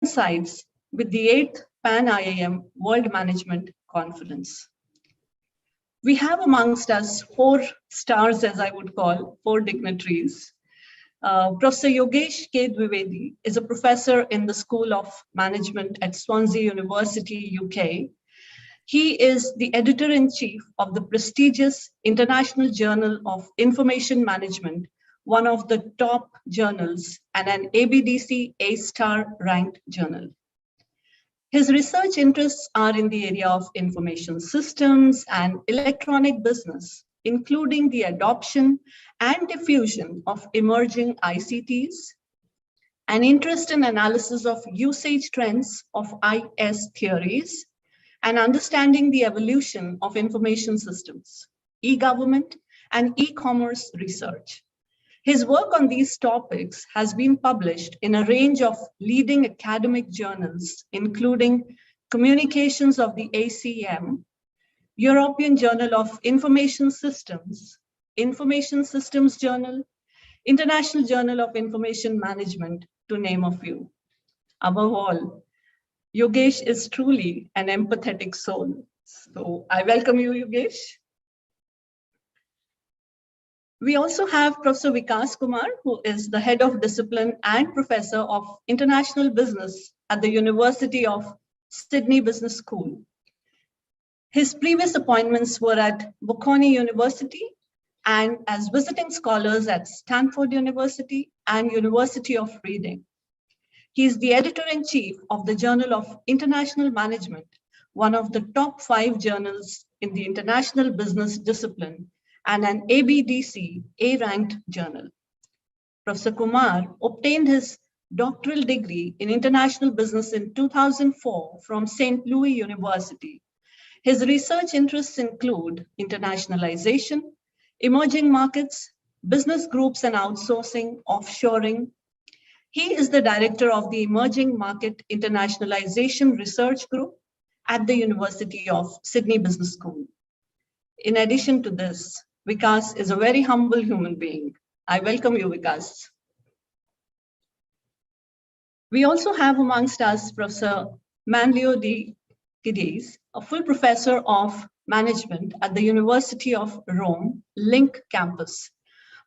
coincides with the 8th Pan IIM World Management Conference. We have amongst us 4 stars, as I would call, 4 dignitaries. Professor Yogesh K. Dwivedi is a professor in the School of Management at Swansea University, UK. He is the editor-in-chief of the prestigious International Journal of Information Management, one of the top journals and an ABDC A-star ranked journal. His research interests are in the area of information systems and electronic business, including the adoption and diffusion of emerging ICTs, an interest in analysis of usage trends of IS theories, and understanding the evolution of information systems, e-government, and e-commerce research. His work on these topics has been published in a range of leading academic journals, including Communications of the ACM, European Journal of Information Systems, Information Systems Journal, International Journal of Information Management, to name a few. Above all, Yogesh is truly an empathetic soul. So I welcome you, Yogesh. We also have Professor Vikas Kumar, who is the head of discipline and professor of international business at the University of Sydney Business School. His previous appointments were at Bocconi University and as visiting scholars at Stanford University and University of Reading. He is the editor-in-chief of the Journal of International Management, one of the top 5 journals in the international business discipline, and an ABDC A-ranked journal. Professor Kumar obtained his doctoral degree in international business in 2004 from St. Louis University. His research interests include internationalization, emerging markets, business groups and outsourcing, offshoring. He is the director of the Emerging Market Internationalization Research Group at the University of Sydney Business School. In addition to this, Vikas is a very humble human being. I welcome you, Vikas. We also have amongst us Professor Manlio de Guidiz, a full professor of management at the University of Rome, Link campus,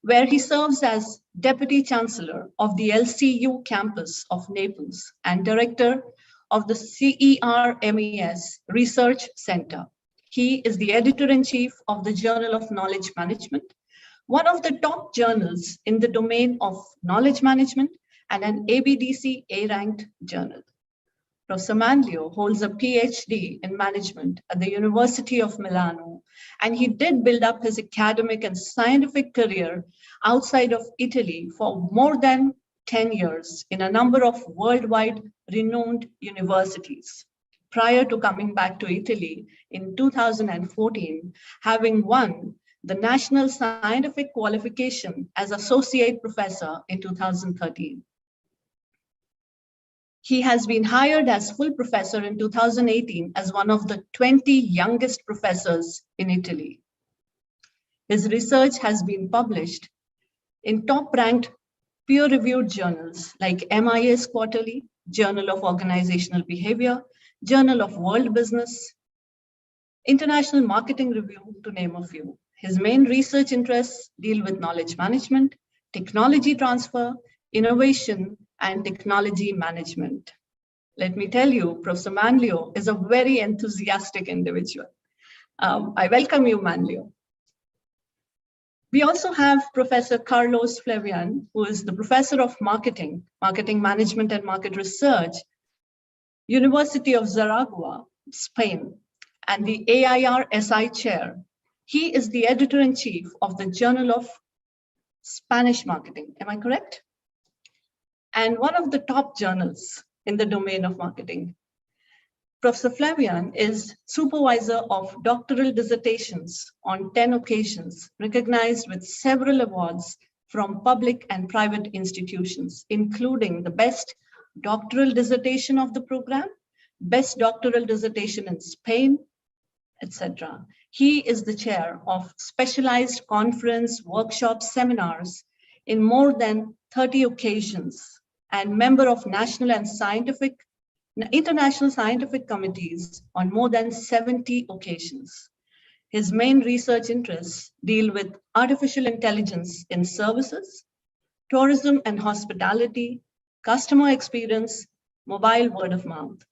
where he serves as Deputy Chancellor of the LCU campus of Naples and Director of the CERMES Research Center. He is the editor-in-chief of the Journal of Knowledge Management, one of the top journals in the domain of knowledge management and an ABDC A-ranked journal. Professor Manlio holds a PhD in management at the University of Milano, and he did build up his academic and scientific career outside of Italy for more than 10 years in a number of worldwide renowned universities, prior to coming back to Italy in 2014, having won the National Scientific Qualification as Associate Professor in 2013. He has been hired as full professor in 2018 as one of the 20 youngest professors in Italy. His research has been published in top-ranked peer-reviewed journals like MIS Quarterly, Journal of Organizational Behavior, Journal of World Business, International Marketing Review, to name a few. His main research interests deal with knowledge management, technology transfer, innovation, and technology management. Let me tell you, Professor Manlio is a very enthusiastic individual. I welcome you, Manlio. We also have Professor Carlos Flavian, who is the Professor of Marketing, Marketing Management and Market Research, University of Zaragoza, Spain, and the AIR-SI Chair. He is the editor-in-chief of the Journal of Spanish Marketing. Am I correct? And one of the top journals in the domain of marketing. Professor Flavian is supervisor of doctoral dissertations on 10 occasions, recognized with several awards from public and private institutions, including the Best Doctoral Dissertation of the Program, Best Doctoral Dissertation in Spain, etc. He is the chair of specialized conference, workshops, seminars in more than 30 occasions, and member of national and scientific international scientific committees on more than 70 occasions. His main research interests deal with artificial intelligence in services, tourism and hospitality, customer experience, mobile word of mouth.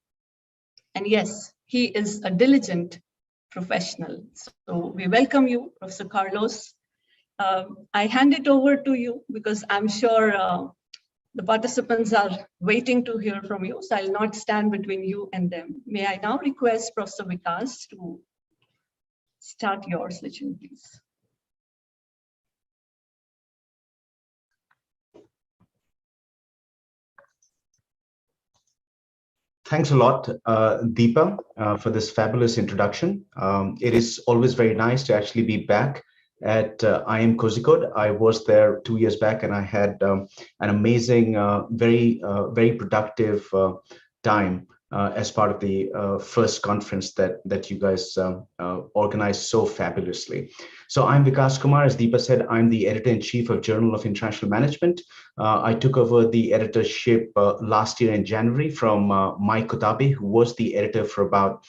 And yes, he is a diligent professional. So we welcome you, Professor Carlos. I hand it over to you because I'm sure the participants are waiting to hear from you. So I'll not stand between you and them. May I now request Professor Vikas to start your session, please. Thanks a lot, Deepa, for this fabulous introduction. It is always very nice to actually be back at IIM Kozhikode. I was there 2 years back, and I had an amazing, very productive time as part of the first conference that you guys organized so fabulously. So I'm Vikas Kumar. As Deepa said, I'm the editor-in-chief of Journal of International Management. I took over the editorship last year in January from Mike Kotabe, who was the editor for about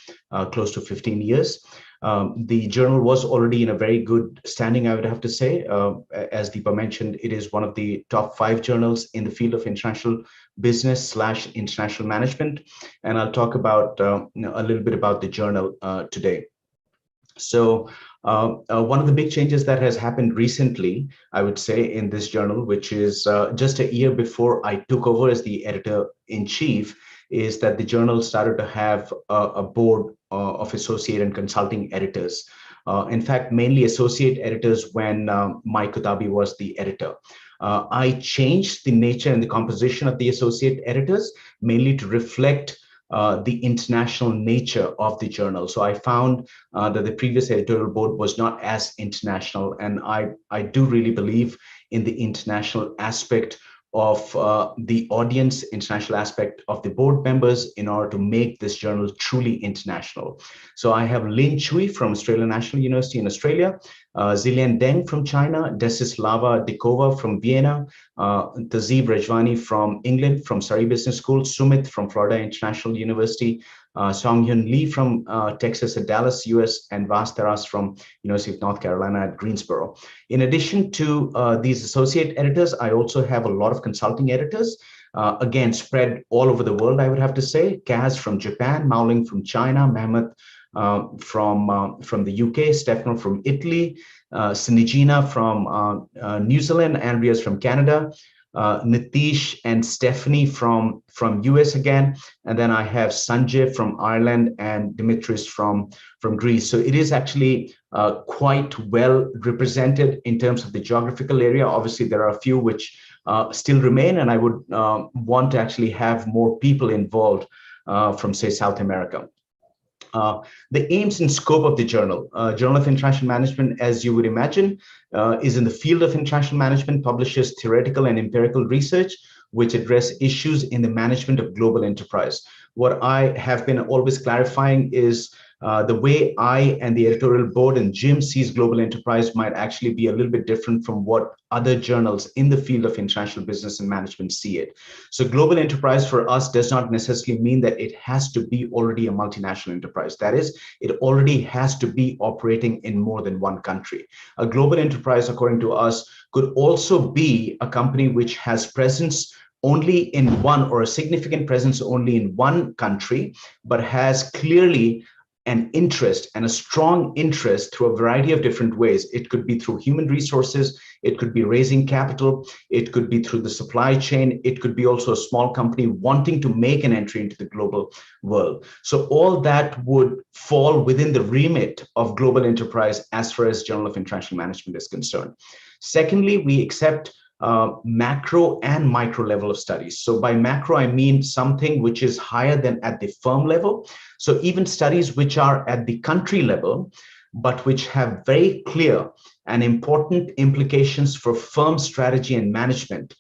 close to 15 years. The journal was already in a very good standing, I would have to say. As Deepa mentioned, it is one of the top 5 journals in the field of international business / international management. And I'll talk about a little bit about the journal today. So one of the big changes that has happened recently, I would say, in this journal, which is just a year before I took over as the editor-in-chief, is that the journal started to have a board of associate and consulting editors. In fact, mainly associate editors when Mike Kotabe was the editor. I changed the nature and the composition of the associate editors, mainly to reflect the international nature of the journal. So I found that the previous editorial board was not as international, and I do really believe in the international aspect of the audience, international aspect of the board members in order to make this journal truly international. So I have Lin Chui from Australian National University in Australia, Zilian Deng from China, Desislava Dikova from Vienna, Tazib Rajwani from England, from Surrey Business School, Sumit from Florida International University, Song Hyun Lee from Texas at Dallas, US, and Vas Taras from University of North Carolina at Greensboro. In addition to these associate editors, I also have a lot of consulting editors, again, spread all over the world, I would have to say. Kaz from Japan, Maoling from China, Mehmet from the UK, Stefano from Italy, Sinigina from New Zealand, Andreas from Canada, Nitish and Stephanie from US again, and then I have Sanjay from Ireland and Dimitris from Greece. So it is actually quite well represented in terms of the geographical area. Obviously, there are a few which still remain, and I would want to actually have more people involved from, say, South America. The aims and scope of the journal. Journal of International Management, as you would imagine, is in the field of international management, publishes theoretical and empirical research which address issues in the management of global enterprise. What I have been always clarifying is the way I and the editorial board and Jim sees global enterprise might actually be a little bit different from what other journals in the field of international business and management see it. So global enterprise for us does not necessarily mean that it has to be already a multinational enterprise. That is, it already has to be operating in more than one country. A global enterprise, according to us, could also be a company which has presence only in one, or a significant presence only in one country, but has clearly an interest and a strong interest through a variety of different ways. It could be through human resources, it could be raising capital, it could be through the supply chain, it could be also a small company wanting to make an entry into the global world. So all that would fall within the remit of global enterprise as far as Journal of International Management is concerned. Secondly, we accept macro and micro level of studies. So by macro, I mean something which is higher than at the firm level. So even studies which are at the country level, but which have very clear and important implications for firm strategy and management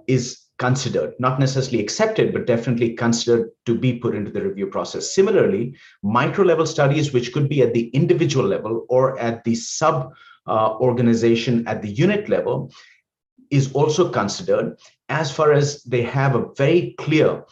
is considered, not necessarily accepted, but definitely considered to be put into the review process. Similarly, micro level studies, which could be at the individual level or at the sub organization at the unit level, is also considered as far as they have a very clear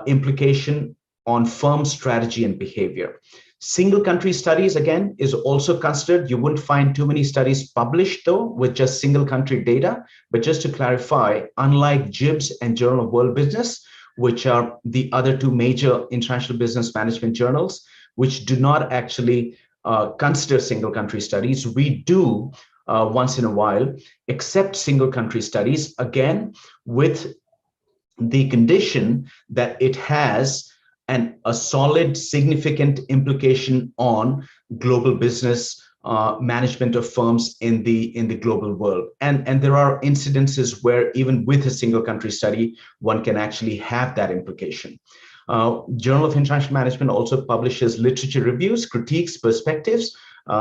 implication on firm strategy and behavior. Single country studies, again, is also considered. You wouldn't find too many studies published, though, with just single country data. But just to clarify, unlike JIBS and Journal of World Business, which are the other two major international business management journals, which do not actually consider single country studies, we do once in a while accept single country studies, again, with the condition that it has a solid, significant implication on global business management of firms in the global world. And there are incidences where even with a single country study, one can actually have that implication. Journal of International Management also publishes literature reviews, critiques, perspectives.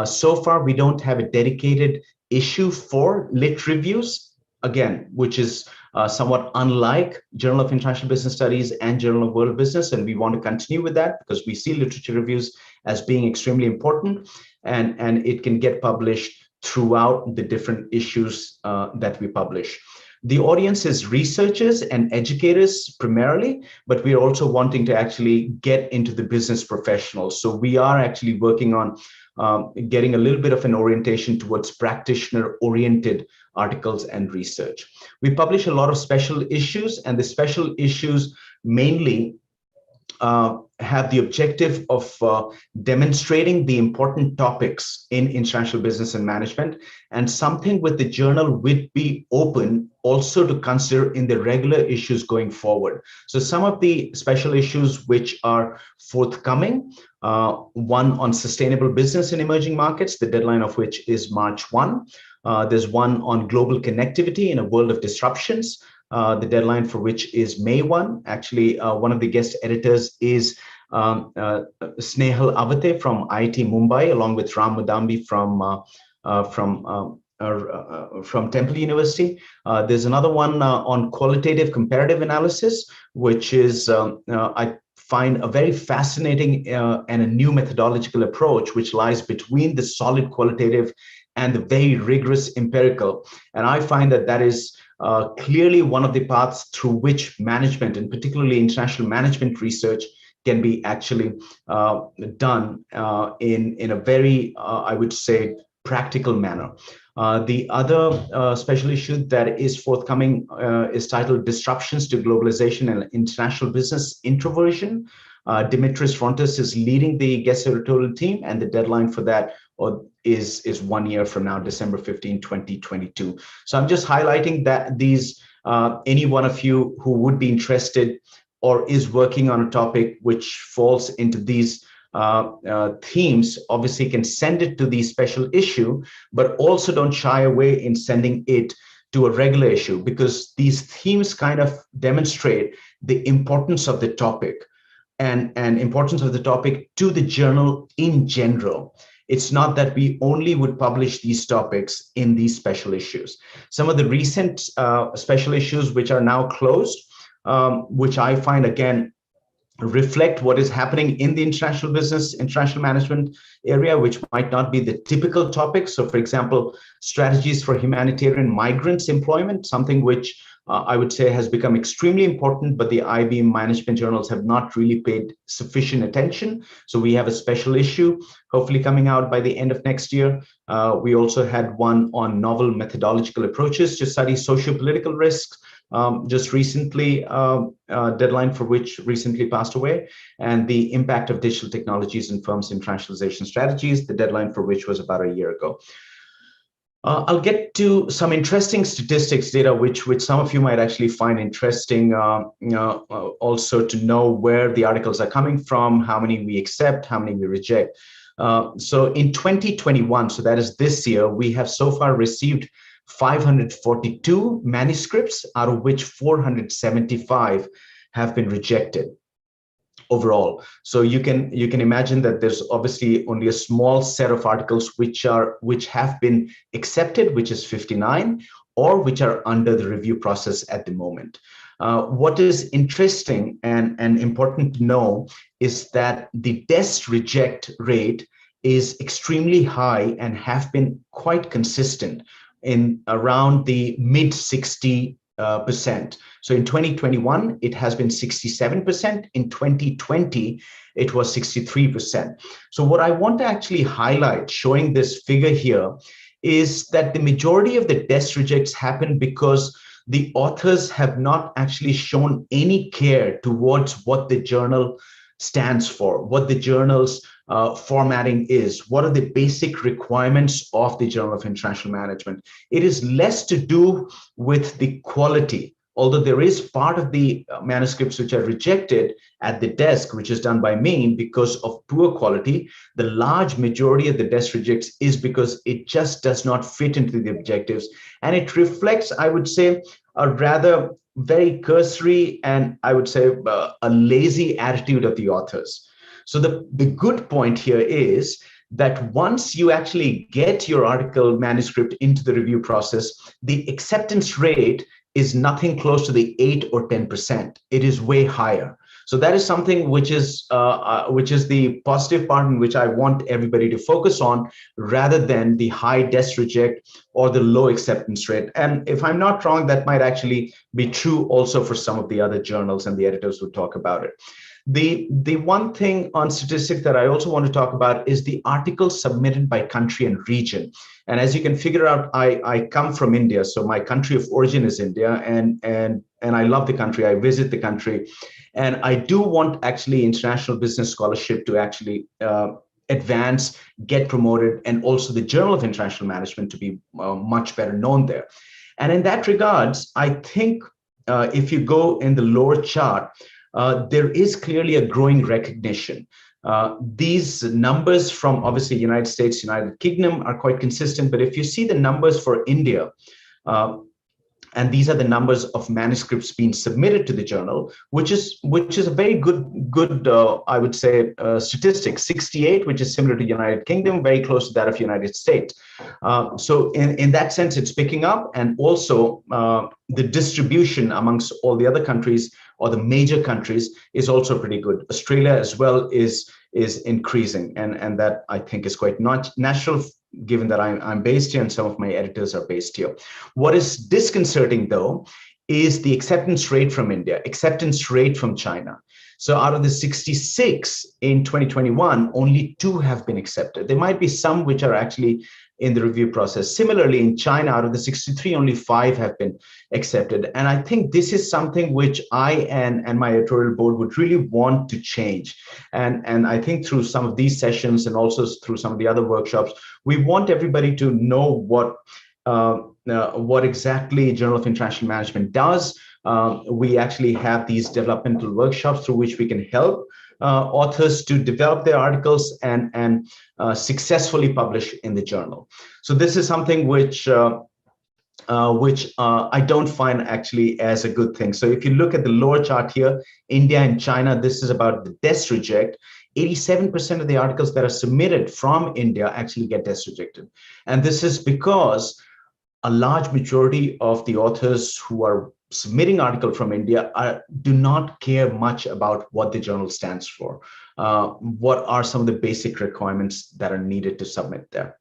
So far, we don't have a dedicated issue for lit reviews, again, which is somewhat unlike Journal of International Business Studies and Journal of World Business, and we want to continue with that because we see literature reviews as being extremely important, and it can get published throughout the different issues that we publish. The audience is researchers and educators primarily, but we're also wanting to actually get into the business professionals. So we are actually working on getting a little bit of an orientation towards practitioner-oriented articles and research. We publish a lot of special issues, and the special issues mainly have the objective of demonstrating the important topics in international business and management, and something with the journal would be open also to consider in the regular issues going forward. So some of the special issues which are forthcoming, one on sustainable business in emerging markets, the deadline of which is March 1. There's one on global connectivity in a world of disruptions, the deadline for which is May 1. Actually, one of the guest editors is Snehal Avate from IIT Mumbai, along with Ram Mudambi from Temple University. There's another one on qualitative comparative analysis, which is, I find, a very fascinating and a new methodological approach, which lies between the solid qualitative and the very rigorous empirical. And I find that that is clearly one of the paths through which management, and particularly international management research, can be actually done in a very, I would say, practical manner. The other special issue that is forthcoming is titled Disruptions to Globalization and International Business Introversion. Dimitris Frontis is leading the guest editorial team, and the deadline for that is 1 year from now, December 15, 2022. So I'm just highlighting that these, any one of you who would be interested or is working on a topic which falls into these themes, obviously can send it to the special issue, but also don't shy away in sending it to a regular issue, because these themes kind of demonstrate the importance of the topic and importance of the topic to the journal in general. It's not that we only would publish these topics in these special issues. Some of the recent special issues which are now closed, which I find, again, reflect what is happening in the international business, international management area, which might not be the typical topic. So, for example, strategies for humanitarian migrants employment, something which I would say has become extremely important, but the IB management journals have not really paid sufficient attention. So we have a special issue, hopefully coming out by the end of next year. We also had one on novel methodological approaches to study socio-political risks, just recently, deadline for which recently passed away, and the impact of digital technologies in firms' internationalization strategies, the deadline for which was about a year ago. I'll get to some interesting statistics data, which some of you might actually find interesting, also to know where the articles are coming from, how many we accept, how many we reject. So in 2021, so that is this year, we have so far received 542 manuscripts, out of which 475 have been rejected overall. So you can imagine that there's obviously only a small set of articles which have been accepted, which is 59, or which are under the review process at the moment. What is interesting and important to know is that the DEST reject rate is extremely high and have been quite consistent in around the mid 60 percent. So in 2021, it has been 67%. In 2020, it was 63%. So what I want to actually highlight, showing this figure here, is that the majority of the desk rejects happen because the authors have not actually shown any care towards what the journal stands for, what the journal's formatting is, what are the basic requirements of the Journal of International Management. It is less to do with the quality, although there is part of the manuscripts which are rejected at the desk, which is done by me because of poor quality. The large majority of the desk rejects is because it just does not fit into the objectives. And it reflects, I would say, a rather very cursory and I would say a lazy attitude of the authors. So the good point here is that once you actually get your article manuscript into the review process, the acceptance rate is nothing close to the 8 or 10%. It is way higher. So that is something which is the positive part in which I want everybody to focus on, rather than the high desk reject or the low acceptance rate. And if I'm not wrong, that might actually be true also for some of the other journals, and the editors would talk about it. The one thing on statistics that I also want to talk about is the articles submitted by country and region. And as you can figure out, I come from India, so my country of origin is India, and I love the country. I visit the country, and I do want actually international business scholarship to actually advance, get promoted, and also the Journal of International Management to be much better known there. And in that regards, I think if you go in the lower chart, there is clearly a growing recognition. These numbers from obviously United States, United Kingdom are quite consistent, but if you see the numbers for India, and these are the numbers of manuscripts being submitted to the journal, which is a very good I would say statistic. 68, which is similar to United Kingdom, very close to that of United States. So in that sense, it's picking up, and also the distribution amongst all the other countries or the major countries is also pretty good. Australia as well is increasing, and that I think is quite natural, given that I'm based here and some of my editors are based here. What is disconcerting though is the acceptance rate from India, acceptance rate from China. So out of the 66 in 2021, only 2 have been accepted. There might be some which are actually in the review process. Similarly, in China, out of the 63, only 5 have been accepted. And I think this is something which I and my editorial board would really want to change. And I think through some of these sessions and also through some of the other workshops, we want everybody to know what exactly Journal of International Management does. We actually have these developmental workshops through which we can help authors to develop their articles and successfully publish in the journal. So this is something which I don't find actually as a good thing. So if you look at the lower chart here, India and China, this is about the desk reject. 87% of the articles that are submitted from India actually get desk rejected. And this is because a large majority of the authors who are submitting article from India do not care much about what the journal stands for. What are some of the basic requirements that are needed to submit there?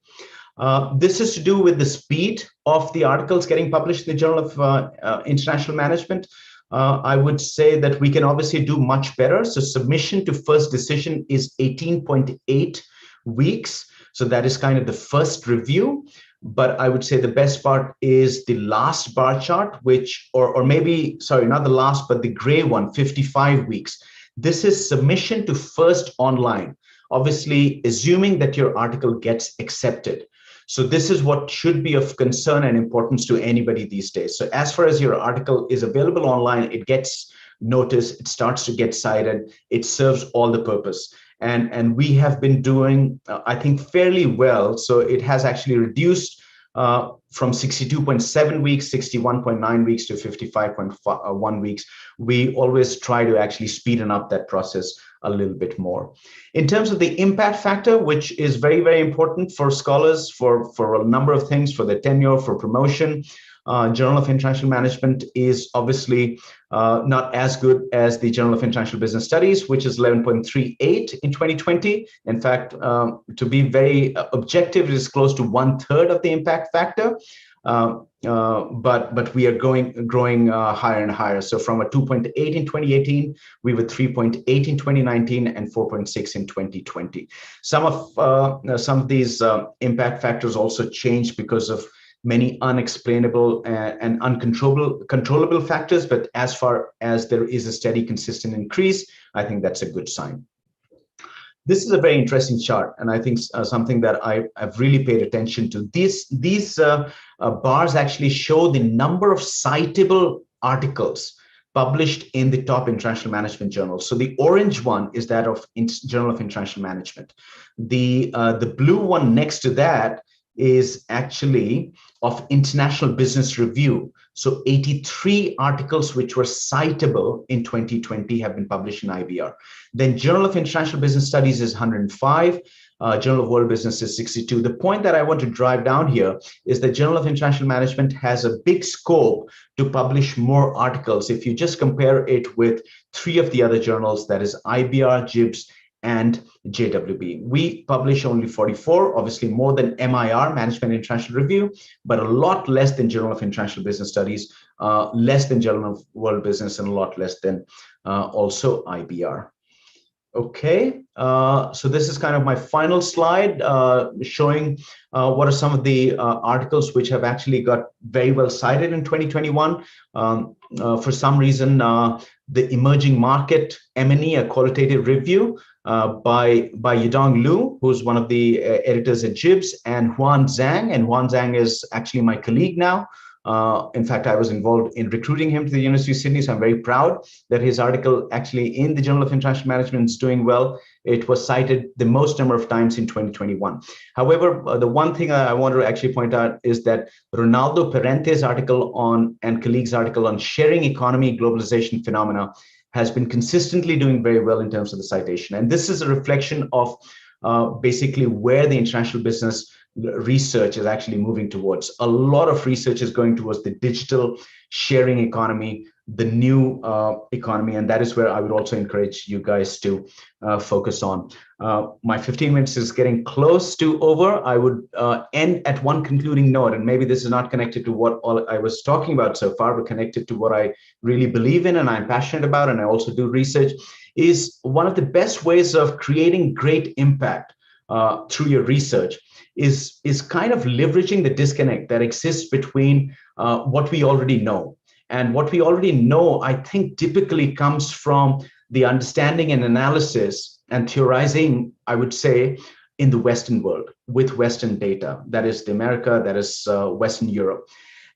This is to do with the speed of the articles getting published in the Journal of International Management. I would say that we can obviously do much better. So submission to first decision is 18.8 weeks. So that is kind of the first review. But I would say the best part is the last bar chart, which, or maybe, sorry, not the last, but the gray one, 55 weeks. This is submission to first online, obviously assuming that your article gets accepted. So this is what should be of concern and importance to anybody these days. So as far as your article is available online, it gets noticed, it starts to get cited, it serves all the purpose. And we have been doing, I think, fairly well. So it has actually reduced from 62.7 weeks, 61.9 weeks to 55.1 weeks. We always try to actually speeden up that process a little bit more. In terms of the impact factor, which is very, very important for scholars for a number of things, for their tenure, for promotion, Journal of International Management is obviously not as good as the Journal of International Business Studies, which is 11.38 in 2020. In fact, to be very objective, it is close to 1/3 of the impact factor. but we are growing higher and higher. So from a 2.8 in 2018, we were 3.8 in 2019 and 4.6 in 2020. Some of these impact factors also changed because of many unexplainable and controllable factors. But as far as there is a steady, consistent increase, I think that's a good sign. This is a very interesting chart, and I think something that I've really paid attention to. These bars actually show the number of citable articles published in the top international management journals. So the orange one is that of Journal of International Management. The blue one next to that is actually of International Business Review. So 83 articles which were citable in 2020 have been published in IBR. Then Journal of International Business Studies is 105. Journal of World Business is 62. The point that I want to drive down here is that Journal of International Management has a big scope to publish more articles. If you just compare it with three of the other journals, that is IBR, JIBS, and JWB. We publish only 44, obviously more than MIR, Management International Review, but a lot less than Journal of International Business Studies, less than Journal of World Business, and a lot less than also IBR. Okay, so this is kind of my final slide showing what are some of the articles which have actually got very well cited in 2021. For some reason, the Emerging Market M&E, a qualitative review by Yudong Liu, who's one of the editors at JIBS, and Huan Zhang. And Huan Zhang is actually my colleague now. In fact, I was involved in recruiting him to the University of Sydney, so I'm very proud that his article actually in the Journal of International Management is doing well. It was cited the most number of times in 2021. However, the one thing I want to actually point out is that Ronaldo Perente's article and colleagues' article on sharing economy globalization phenomena has been consistently doing very well in terms of the citation. And this is a reflection of basically where the international business research is actually moving towards. A lot of research is going towards the digital sharing economy, the new economy, and that is where I would also encourage you guys to focus on. My 15 minutes is getting close to over. I would end at one concluding note, and maybe this is not connected to what all I was talking about so far, but connected to what I really believe in and I'm passionate about, and I also do research, is one of the best ways of creating great impact through your research is kind of leveraging the disconnect that exists between what we already know. And what we already know, I think, typically comes from the understanding and analysis and theorizing, I would say, in the Western world with Western data. That is the America, that is Western Europe.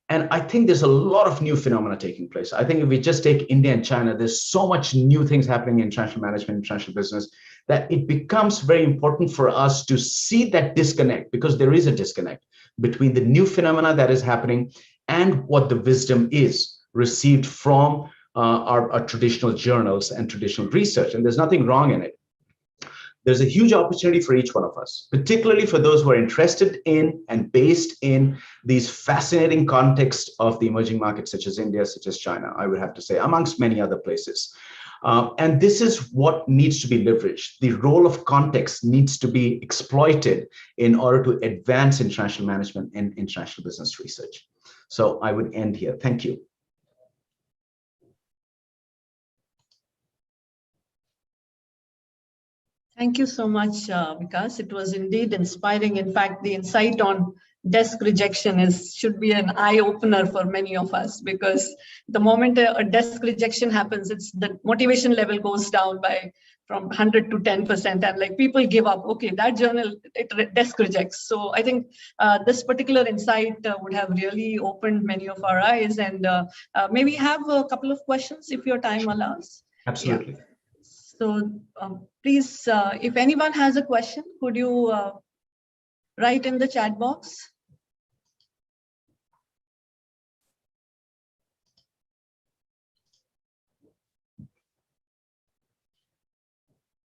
And I think there's a lot of new phenomena taking place. I think if we just take India and China, there's so much new things happening in international management, international business, that it becomes very important for us to see that disconnect, because there is a disconnect between the new phenomena that is happening and what the wisdom is received from our traditional journals and traditional research. And there's nothing wrong in it. There's a huge opportunity for each one of us, particularly for those who are interested in and based in these fascinating contexts of the emerging markets, such as India, such as China, I would have to say, amongst many other places. And this is what needs to be leveraged. The role of context needs to be exploited in order to advance international management and international business research. So I would end here. Thank you. Thank you so much, Vikas. It was indeed inspiring. In fact, the insight on desk rejection should be an eye-opener for many of us, because the moment a desk rejection happens, the motivation level goes down from 100 to 10%, and like people give up. Okay, that journal, desk rejects. So I think this particular insight would have really opened many of our eyes, and maybe have a couple of questions if your time allows. Absolutely. Yeah. So please, if anyone has a question, could you write in the chat box?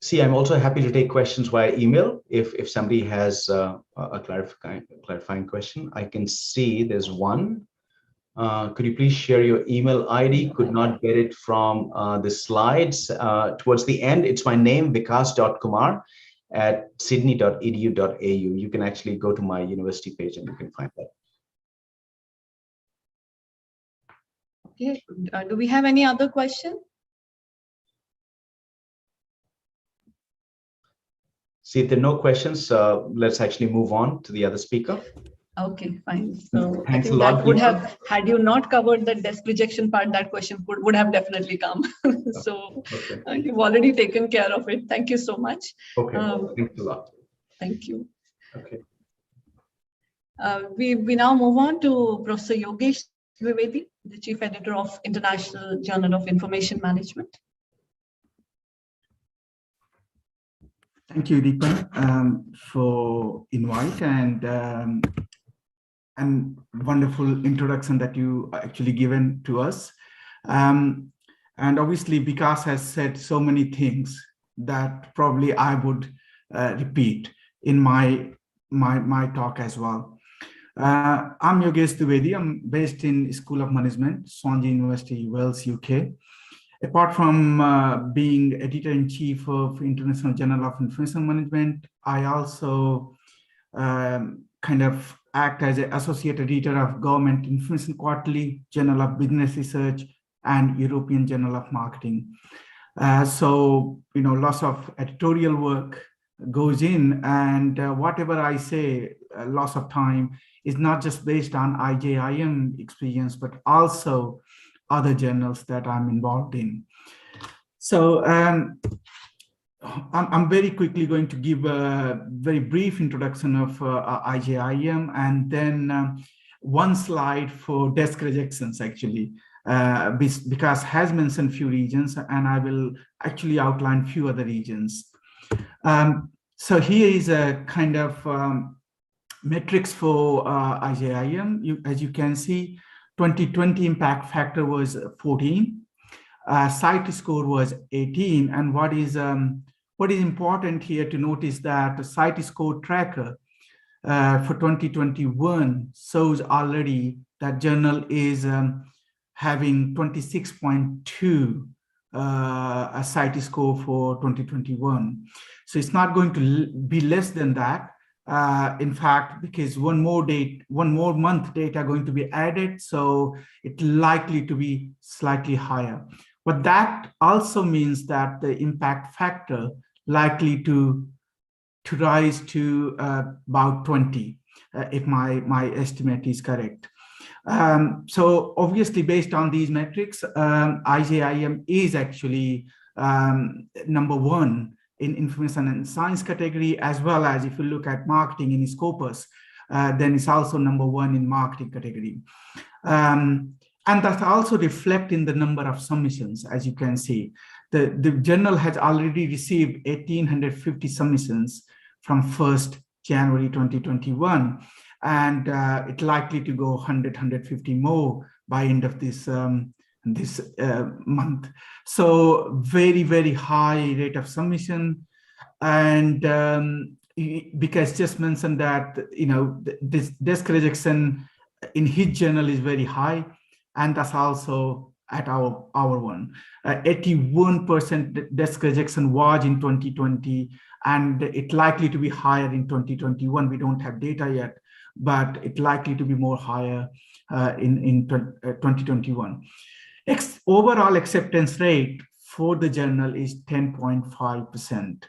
See, I'm also happy to take questions via email. If somebody has a clarifying question, I can see there's one. Could you please share your email ID? Could not get it from the slides. Towards the end, it's my name, vikas.kumar@sydney.edu.au. You can actually go to my university page and you can find that. Okay, do we have any other question? See, if there are no questions, let's actually move on to the other speaker. Okay, fine. So I Thanks a think lot, that would Deepa. have, had you not covered the desk rejection part, that question would have definitely come. So Okay. you've already taken care of it. Thank you so much. Okay. Thanks a lot. Thank you. Okay. We now move on to Professor Yogesh Dwivedi, the Chief Editor of International Journal of Information Management. Thank you, Deepa, for invite and wonderful introduction that you actually given to us. And obviously, Vikas has said so many things that probably I would repeat in my talk as well. I'm Yogesh Dwivedi. I'm based in School of Management, Swansea University, Wales, UK. Apart from being editor-in-chief of International Journal of Information Management, I also kind of act as an associate editor of Government Information Quarterly, Journal of Business Research, and European Journal of Marketing. So, lots of editorial work goes in, and whatever I say, lots of time is not just based on IJIM experience, but also other journals that I'm involved in. So I'm very quickly going to give a very brief introduction of IJIM, and then one slide for desk rejections, actually, because has mentioned few regions, and I will actually outline few other regions. So here is a kind of metrics for IJIM. As you can see, 2020 impact factor was 14, site score was 18, and what is important here to notice that the site score tracker for 2021 shows already that journal is having 26.2 a site score for 2021. So it's not going to be less than that. In fact, because one more month data going to be added, so it's likely to be slightly higher. But that also means that the impact factor likely to rise to about 20, if my estimate is correct. So obviously, based on these metrics, IJIM is actually #1 in information and science category, as well as if you look at marketing in Scopus, then it's also #1 in marketing category. And that also reflect in the number of submissions, as you can see. The journal has already received 1,850 submissions from 1st January 2021, and it's likely to go 100, 150 more by end of this month. So very, very high rate of submission. And because just mentioned that, this desk rejection in his journal is very high, and that's also at our one. 81% desk rejection was in 2020, and it's likely to be higher in 2021. We don't have data yet, but it's likely to be more higher in 2021. Overall acceptance rate for the journal is 10.5%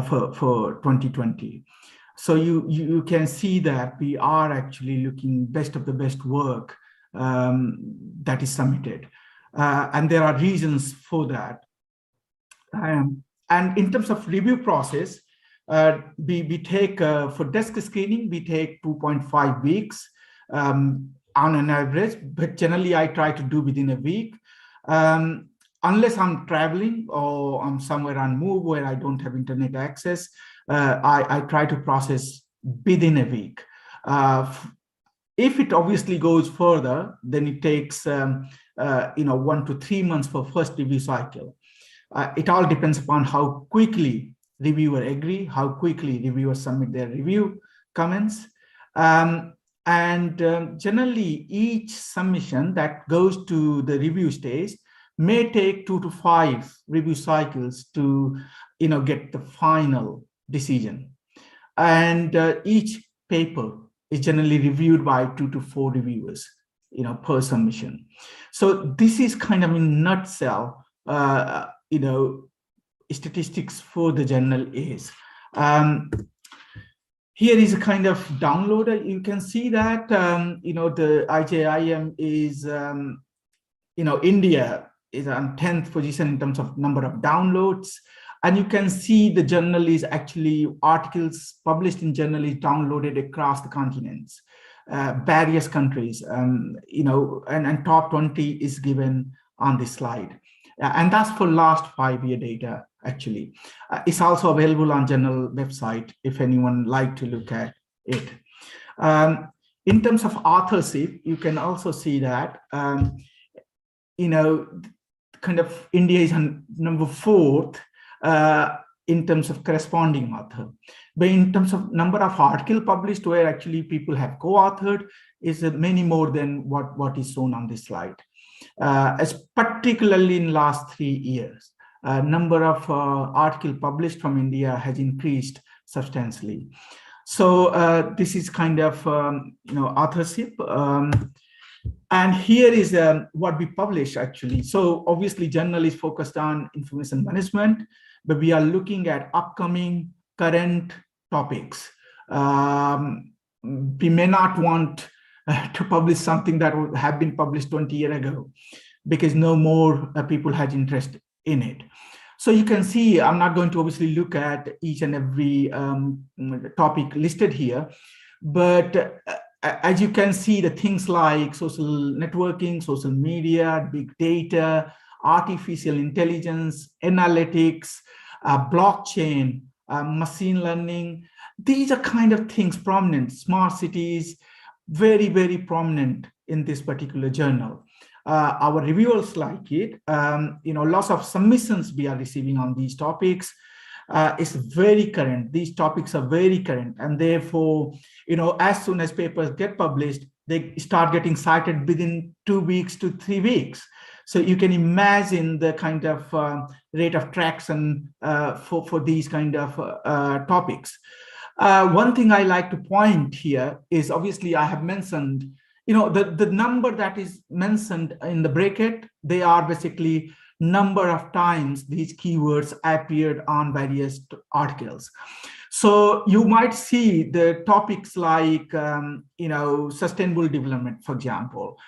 for 2020. So you can see that we are actually looking best of the best work that is submitted. And there are reasons for that. And in terms of review process, we take, for desk screening, we take 2.5 weeks on an average, but generally I try to do within a week. Unless I'm traveling or I'm somewhere on move where I don't have internet access, I try to process within a week. If it obviously goes further, then it takes 1 to 3 months for first review cycle. It all depends upon how quickly reviewer agree, how quickly reviewers submit their review comments. Generally, each submission that goes to the review stage may take 2 to 5 review cycles to get the final decision. And each paper is generally reviewed by 2 to 4 reviewers. per submission. So this is kind of in nutshell, statistics for the journal is. Here is a kind of downloader. You can see that, the IJIM is, India is on 10th position in terms of number of downloads. And you can see the journal is actually articles published in journal is downloaded across the continents, various countries, and top 20 is given on this slide. And that's for last 5-year data, actually. It's also available on journal website if anyone like to look at it. In terms of authorship, you can also see that, kind of India is on number 4th in terms of corresponding author. But in terms of number of articles published where actually people have co-authored is many more than what is shown on this slide. As particularly in last 3 years, number of articles published from India has increased substantially. So this is kind of authorship. And here is what we publish actually. So obviously journal is focused on information management, but we are looking at upcoming current topics. We may not want to publish something that would have been published 20 years ago because no more people had interest in it. So you can see, I'm not going to obviously look at each and every topic listed here, but as you can see, the things like social networking, social media, big data, artificial intelligence, analytics, blockchain, machine learning, these are kind of things prominent. Smart cities, very, very prominent in this particular journal. Our reviewers like it. Lots of submissions we are receiving on these topics. It's very current. These topics are very current, and therefore, as soon as papers get published, they start getting cited within 2 weeks to 3 weeks. So you can imagine the kind of rate of traction for these kind of topics. One thing I like to point here is obviously I have mentioned, the number that is mentioned in the bracket, they are basically number of times these keywords appeared on various articles. So you might see the topics like, sustainable development, for example,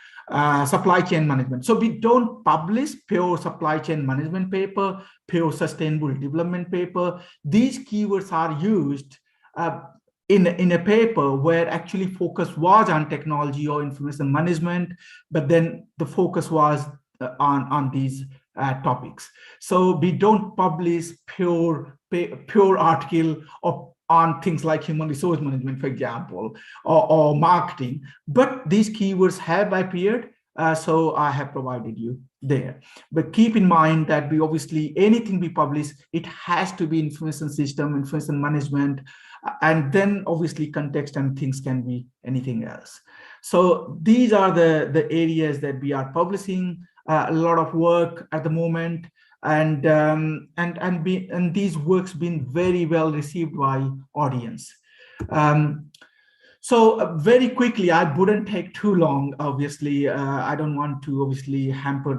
supply chain management. So we don't publish pure supply chain management paper, pure sustainable development paper. These keywords are used in a paper where actually focus was on technology or information management, but then the focus was on these topics. So we don't publish pure article on things like human resource management, for example, or marketing, but these keywords have appeared, so I have provided you there. But keep in mind that we obviously, anything we publish, it has to be information system, information management, and then obviously context and things can be anything else. So these are the areas that we are publishing. A lot of work at the moment, and these works been very well received by audience. So very quickly, I wouldn't take too long. Obviously, I don't want to obviously hamper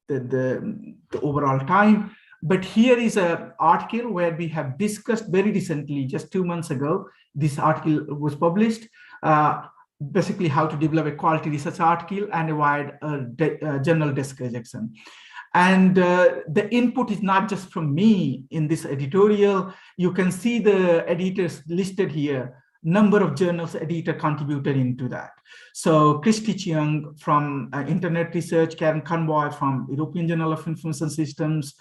the overall time. But here is an article where we have discussed very recently, just 2 months ago. This article was published. Basically how to develop a quality research article and avoid journal desk rejection. And the input is not just from me in this editorial. You can see the editors listed here, number of journals editor contributed into that. So Christy Cheung from Internet Research, Karen Conboy from European Journal of Information Systems,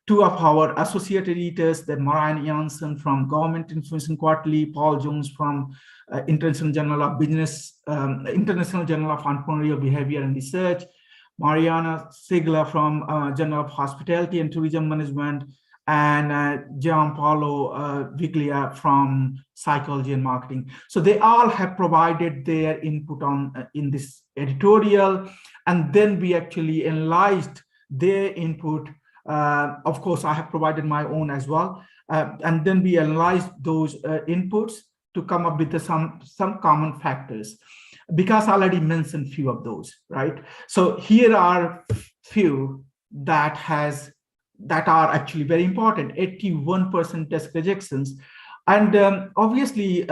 2 of our associate editors, then Marianne Janssen from Government Information Quarterly, Paul Jones from International Journal of Business, International Journal of Entrepreneurial Behavior and Research, Mariana Sigla from Journal of Hospitality and Tourism Management, and Gianpaolo Viglia from Psychology and Marketing. So they all have provided their input in this editorial, and then we actually analyzed their input. Of course, I have provided my own as well, and then we analyzed those inputs to come up with some common factors. because I already mentioned few of those, right? So here are few that are actually very important. 81% desk rejections. And obviously,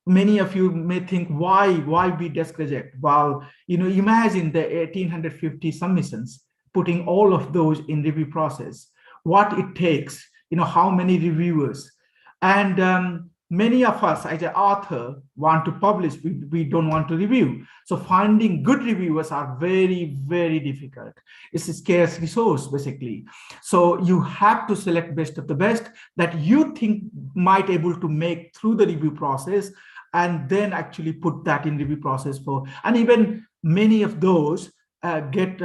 many of you may think, why we desk reject? Well, imagine the 1,850 submissions, putting all of those in review process, what it takes, how many reviewers. And many of us as an author want to publish, we don't want to review. So finding good reviewers are very, very difficult. It's a scarce resource, basically. So you have to select best of the best that you think might able to make through the review process, and then actually put that in review process and even many of those get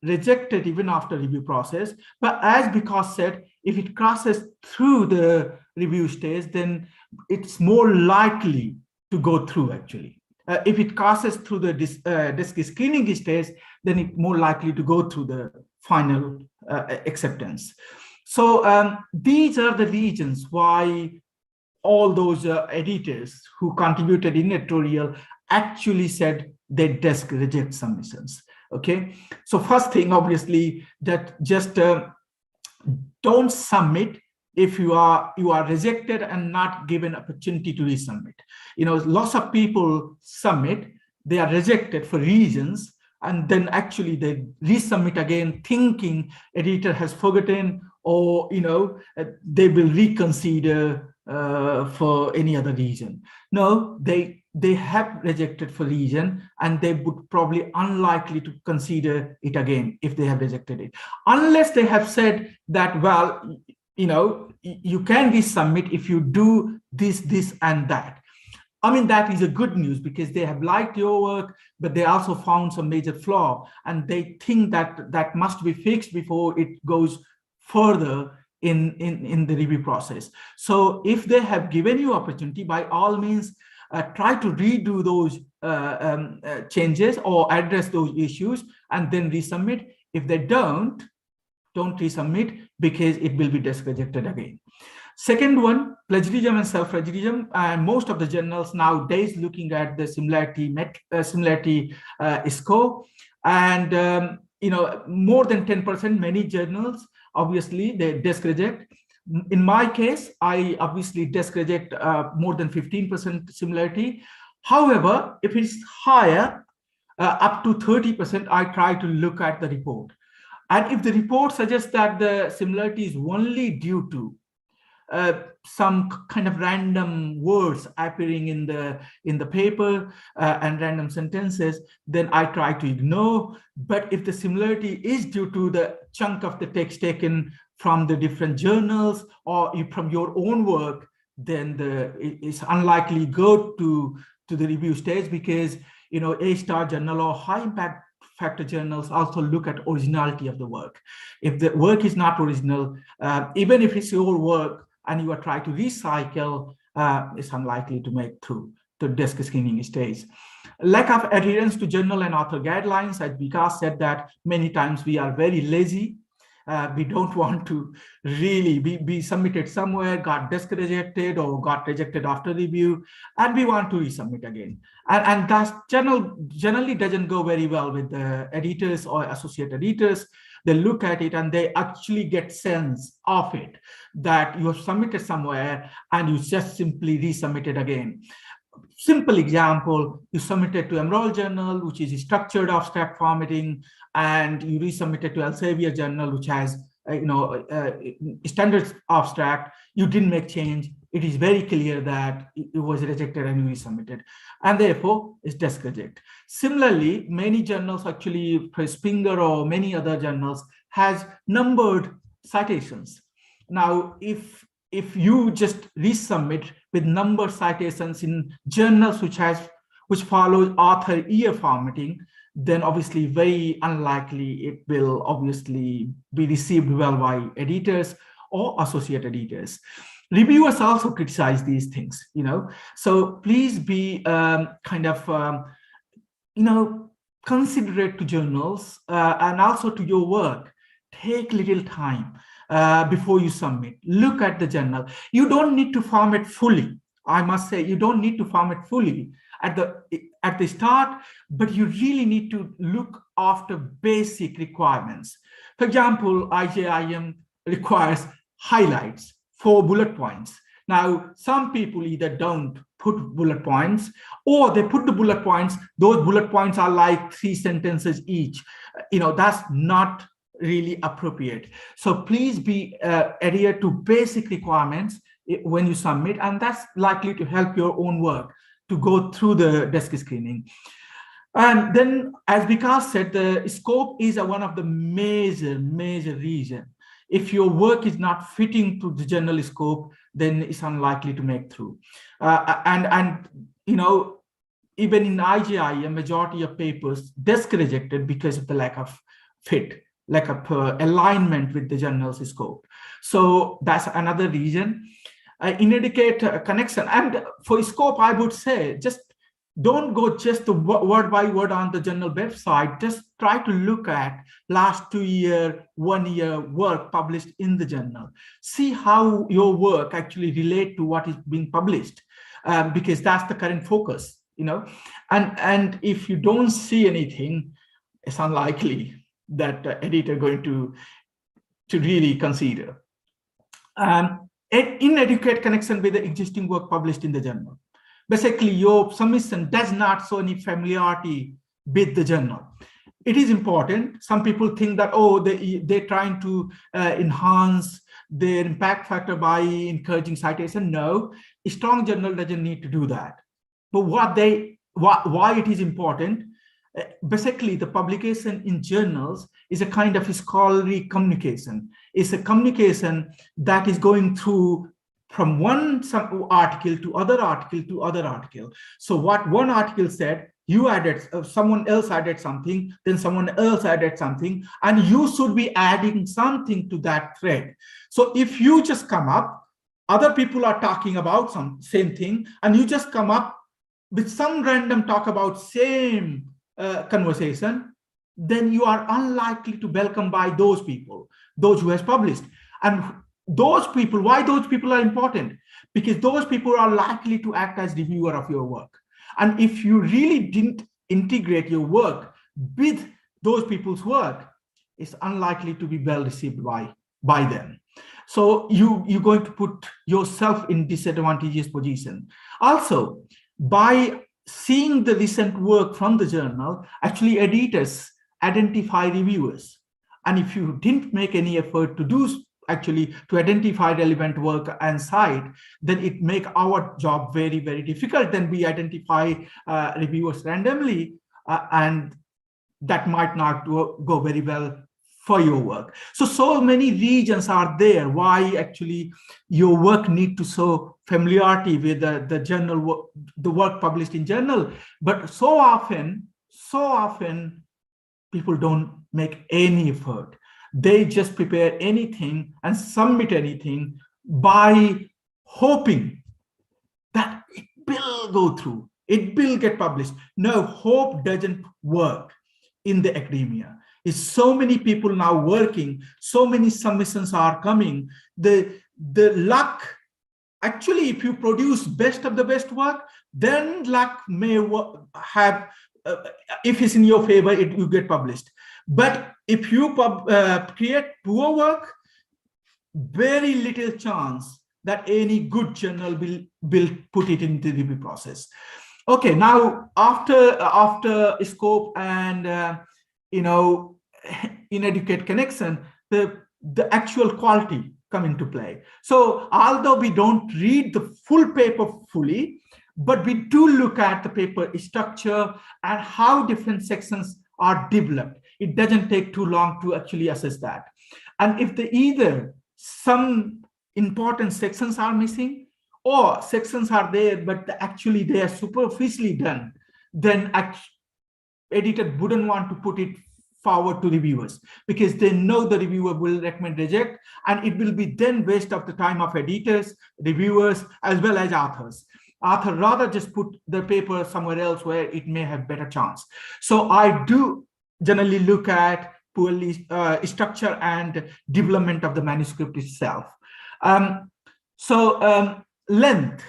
rejected even after review process. But as Vikas said, if it crosses through the review stage, then it's more likely to go through actually. If it crosses through the desk screening stage, then it's more likely to go through the final acceptance. So these are the reasons why all those editors who contributed in editorial actually said they desk reject submissions. Okay, so first thing, obviously, that just don't submit if you are rejected and not given opportunity to resubmit. Lots of people submit, they are rejected for reasons, and then actually they resubmit again thinking editor has forgotten, or they will reconsider for any other reason. No, they have rejected for reason, and they would probably unlikely to consider it again if they have rejected it, unless they have said that, well, you can resubmit if you do this and that. I mean, that is a good news because they have liked your work, but they also found some major flaw, and they think that must be fixed before it goes further in the review process. So if they have given you opportunity, by all means, try to redo those changes or address those issues and then resubmit. If they don't resubmit, because it will be desk rejected again. Second one, plagiarism and self-plagiarism. And most of the journals nowadays looking at the similarity score. And more than 10%, many journals, obviously, they desk reject. In my case, I obviously desk reject more than 15% similarity. However, if it's higher, up to 30%, I try to look at the report. And if the report suggests that the similarity is only due to some kind of random words appearing in the paper and random sentences, then I try to ignore. But if the similarity is due to the chunk of the text taken from the different journals or from your own work, then it's unlikely go to the review stage, because A-star journal or high impact factor journals also look at originality of the work. If the work is not original, even if it's your work and you are trying to recycle, it's unlikely to make through the desk screening stage. Lack of adherence to journal and author guidelines, as Vikas said, that many times we are very lazy. We don't want to really be submitted somewhere, got desk rejected or got rejected after review, and we want to resubmit again. And that generally doesn't go very well with the editors or associate editors. They look at it and they actually get sense of it, that you have submitted somewhere and you just simply resubmitted again. Simple example, you submitted to Emerald Journal, which is structured abstract formatting, and you resubmitted to Elsevier Journal, which has standard abstract. You didn't make change. It is very clear that it was rejected and you resubmitted, and therefore it's desk reject. Similarly, many journals, actually Springer or many other journals, has numbered citations. Now, if you just resubmit with numbered citations in journals which follows author year formatting, then obviously very unlikely it will obviously be received well by editors or associate editors. Reviewers also criticize these things, so please be considerate to journals and also to your work. Take little time before you submit. Look at the journal. You don't need to format fully. I must say, you don't need to format fully at the start, but you really need to look after basic requirements. For example, IJIM requires highlights, 4 bullet points. Now, some people either don't put bullet points, or they put the bullet points. Those bullet points are like 3 sentences each. That's not really appropriate. So please be adhere to basic requirements when you submit, and that's likely to help your own work to go through the desk screening. And then, as Vikas said, the scope is one of the major reason. If your work is not fitting to the general scope, then it's unlikely to make through. Even in IJI, a majority of papers desk rejected because of the lack of fit, lack of alignment with the journal's scope. So that's another reason. Inadequate connection. And for scope, I would say, just don't go just the word by word on the journal website. Just try to look at last 2 year, 1 year work published in the journal. See how your work actually relate to what is being published, because that's the current focus, and if you don't see anything, it's unlikely that the editor going to really consider. Inadequate connection with the existing work published in the journal. Basically, your submission does not show any familiarity with the journal. It is important. Some people think that, they're trying to enhance their impact factor by encouraging citation. No, a strong journal doesn't need to do that. But why it is important, basically the publication in journals is a kind of scholarly communication. It's a communication that is going through from one article to other article to other article. So what one article said, you added, someone else added something, then someone else added something, and you should be adding something to that thread. So if you just come up, other people are talking about same thing, and you just come up with some random talk about same conversation, then you are unlikely to welcome by those people, those who has published. And those people, why those people are important? Because those people are likely to act as reviewer of your work. And if you really didn't integrate your work with those people's work, it's unlikely to be well received by them. So you're going to put yourself in disadvantageous position. Also, by seeing the recent work from the journal, actually editors identify reviewers. And if you didn't make any effort to to identify relevant work and cite, then it make our job very, very difficult. Then we identify reviewers randomly, and that might not go very well for your work. So many reasons are there why actually your work need to show familiarity with the journal work, the work published in journal. But so often people don't make any effort. They just prepare anything and submit anything by hoping that it will go through, it will get published. No, hope doesn't work in the academia. It's so many people now working, so many submissions are coming. The luck, actually, if you produce best of the best work, then luck may have, if it's in your favor, you get published. But if you create poor work, very little chance that any good journal will put it into the review process. Okay, now after scope and inadequate connection, the actual quality come into play. So although we don't read the full paper fully, but we do look at the paper structure and how different sections are developed. It doesn't take too long to actually assess that. And if either some important sections are missing or sections are there, but actually they are superficially done, then editor wouldn't want to put it forward to reviewers because they know the reviewer will recommend reject, and it will be then waste of the time of editors, reviewers, as well as authors. Author rather just put the paper somewhere else where it may have better chance. So I do generally look at poorly structure and development of the manuscript itself. Length.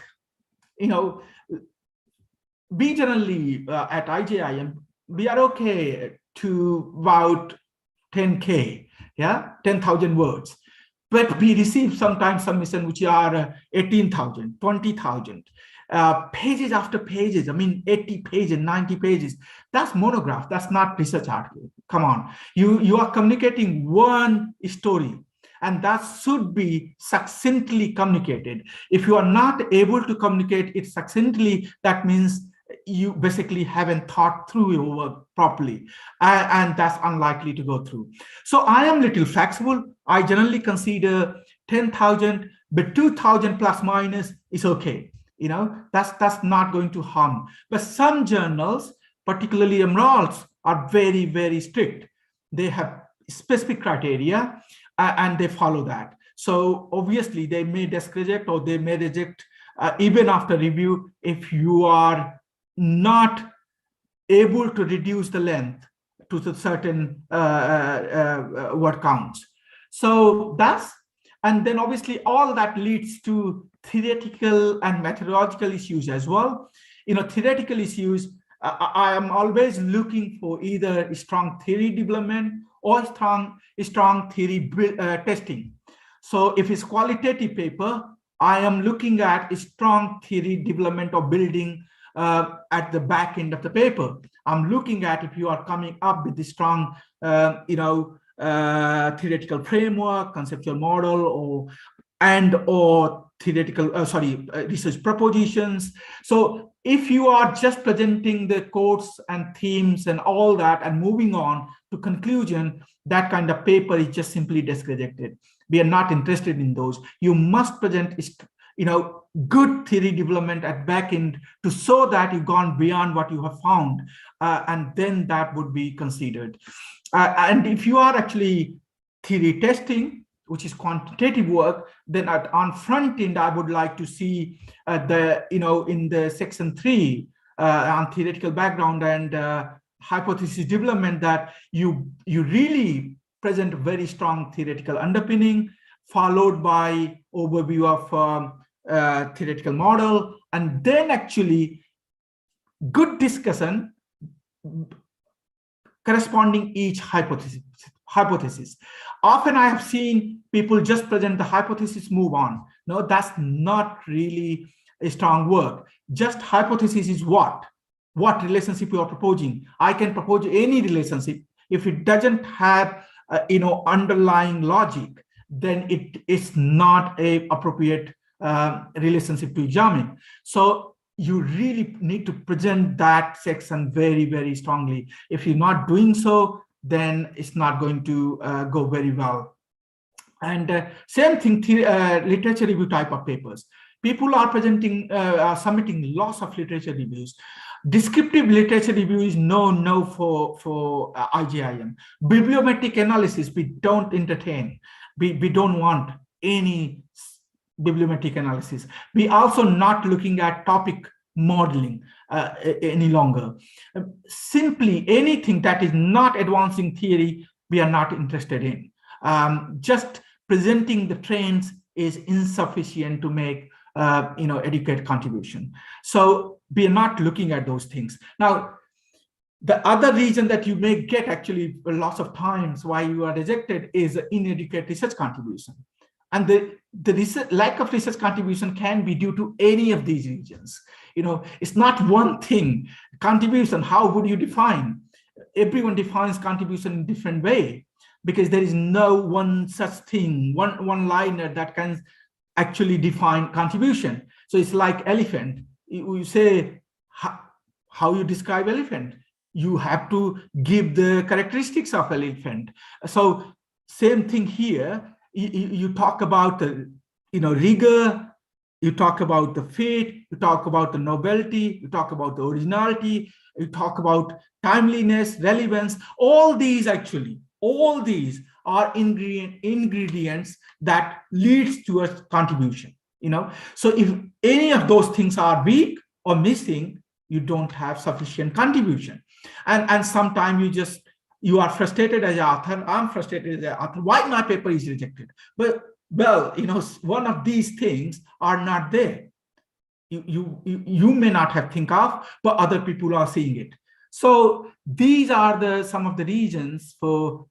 we generally at IJIM, we are okay to about 10K, 10,000 words. But we receive sometimes submission which are 18,000, 20,000. Pages after pages, 80 pages, 90 pages. That's monograph, that's not research article. Come on, you are communicating one story, and that should be succinctly communicated. If you are not able to communicate it succinctly, that means you basically haven't thought through your work properly, and that's unlikely to go through. So I am little flexible. I generally consider 10,000, but 2,000 plus minus is okay. That's not going to harm. But some journals, particularly EMERALDS, are very, very strict. They have specific criteria and they follow that. So obviously they may desk reject, or they may reject even after review if you are not able to reduce the length to the certain word counts. So and then obviously all that leads to theoretical and methodological issues as well. Theoretical issues, I am always looking for either strong theory development or strong theory testing. So if it's qualitative paper, I am looking at a strong theory development or building at the back end of the paper. I'm looking at if you are coming up with a strong, theoretical framework, conceptual model, or theoretical, research propositions. So if you are just presenting the quotes and themes and all that and moving on to conclusion, that kind of paper is just simply desk rejected. We are not interested in those. You must present good theory development at back end to show that you've gone beyond what you have found, and then that would be considered. And if you are actually theory testing, which is quantitative work, then on front end, I would like to see in the section 3 on theoretical background and hypothesis development, that you really present a very strong theoretical underpinning, followed by overview of theoretical model, and then actually good discussion corresponding each hypothesis. Often I have seen people just present the hypothesis, move on. No, that's not really a strong work. Just hypothesis is what relationship you are proposing. I can propose any relationship. If it doesn't have underlying logic, then it is not a appropriate relationship to examine. So you really need to present that section very, very strongly. If you're not doing so, then it's not going to go very well. And same thing, literature review type of papers. People are presenting, submitting lots of literature reviews. Descriptive literature review is no for IJIM. Bibliometric analysis, we don't entertain. We don't want any bibliometric analysis. We also not looking at topic modeling any longer. Simply anything that is not advancing theory, we are not interested in. Just presenting the trends is insufficient to make educate contribution. So we are not looking at those things. Now, the other reason that you may get actually lots of times why you are rejected is inadequate research contribution. And the lack of research contribution can be due to any of these reasons. It's not one thing. Contribution, how would you define? Everyone defines contribution in a different way, because there is no one such thing, one liner that can actually define contribution. So it's like elephant. You say, how you describe elephant? You have to give the characteristics of elephant. So same thing here. You talk about the rigor, you talk about the fit, you talk about the novelty, you talk about the originality, you talk about timeliness, relevance. All these are ingredients that leads to a contribution. So if any of those things are weak or missing, you don't have sufficient contribution. And sometimes you are frustrated as an author. I'm frustrated as an author. Why my paper is rejected? But one of these things are not there. you may not have think of, but other people are seeing it. So these are some of the reasons for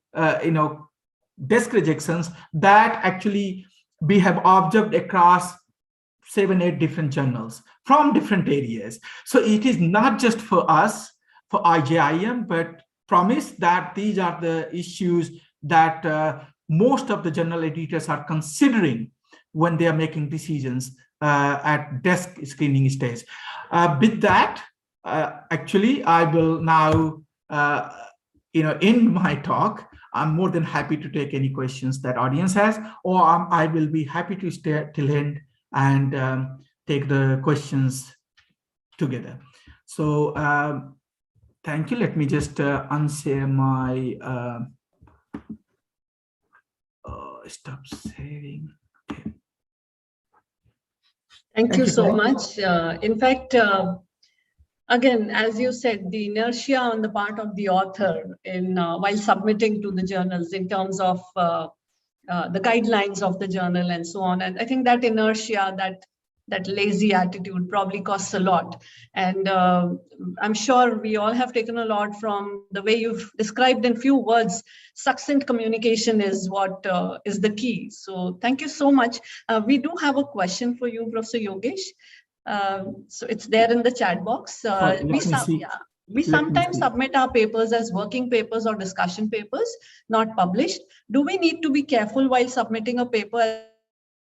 desk rejections that actually we have observed across 7-8 different journals from different areas. So it is not just for us, for IJIM, but promise that these are the issues that most of the journal editors are considering when they are making decisions at desk screening stage. With that, actually, I will now end my talk. I'm more than happy to take any questions that audience has, or I will be happy to stay till end and take the questions together. So thank you. Let me just unshare my stop sharing. Okay. Thank you so much. In fact, again, as you said, the inertia on the part of the author in while submitting to the journals in terms of the guidelines of the journal and so on. And I think that inertia, that lazy attitude probably costs a lot. And I'm sure we all have taken a lot from the way you've described in few words. Succinct communication is what is the key. So thank you so much. We do have a question for you, Professor Yogesh. So it's there in the chat box. We sometimes submit our papers as working papers or discussion papers, not published. Do we need to be careful while submitting a paper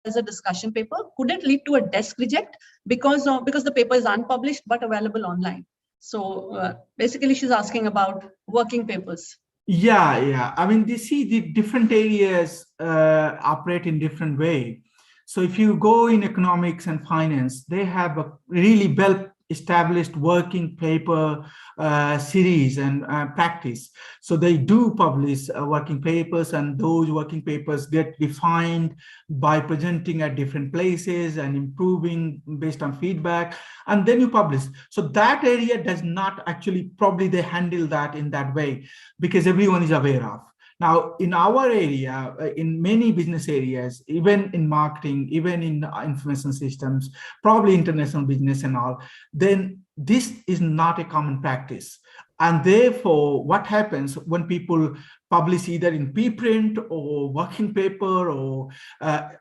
as a discussion paper? Could it lead to a desk reject because the paper is unpublished but available online? So basically, she's asking about working papers. Yeah. I mean, the different areas operate in different way. So if you go in economics and finance, they have a really well-established working paper series and practice. So they do publish working papers, and those working papers get defined by presenting at different places and improving based on feedback, and then you publish. So that area does not actually, probably they handle that in that way because everyone is aware of. Now, in our area, in many business areas, even in marketing, even in information systems, probably international business and all, then this is not a common practice. And therefore, what happens when people publish either in preprint or working paper or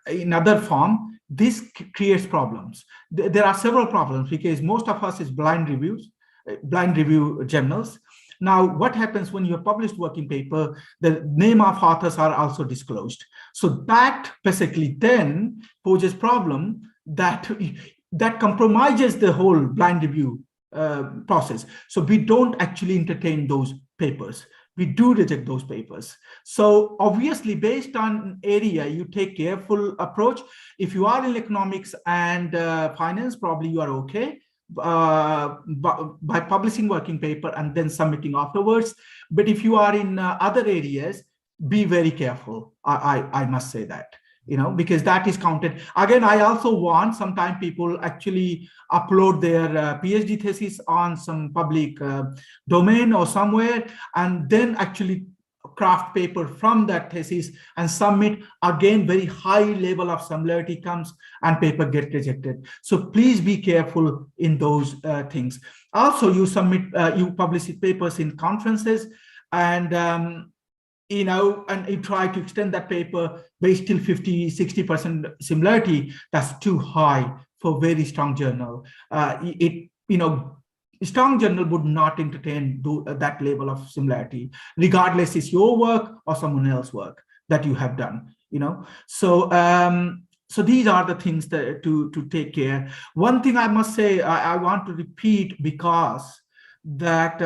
in other form, this creates problems. There are several problems because most of us is blind review journals. Now, what happens when you have published working paper, the name of authors are also disclosed. So that basically then poses problem that compromises the whole blind review process. So we don't actually entertain those papers. We do reject those papers. So obviously, based on area, you take careful approach. If you are in economics and finance, probably you are okay by publishing working paper and then submitting afterwards. But if you are in other areas, be very careful. I must say that, because that is counted. Again, I also want sometimes people actually upload their PhD thesis on some public domain or somewhere, and then actually craft paper from that thesis and submit. Again, very high level of similarity comes and paper get rejected. So please be careful in those things. Also, you publish papers in conferences, and and you try to extend that paper based till 50-60% similarity. That's too high for very strong journal. Strong journal would not entertain that level of similarity, regardless it's your work or someone else's work that you have done. So these are the things that to take care. One thing I must say, I want to repeat, because that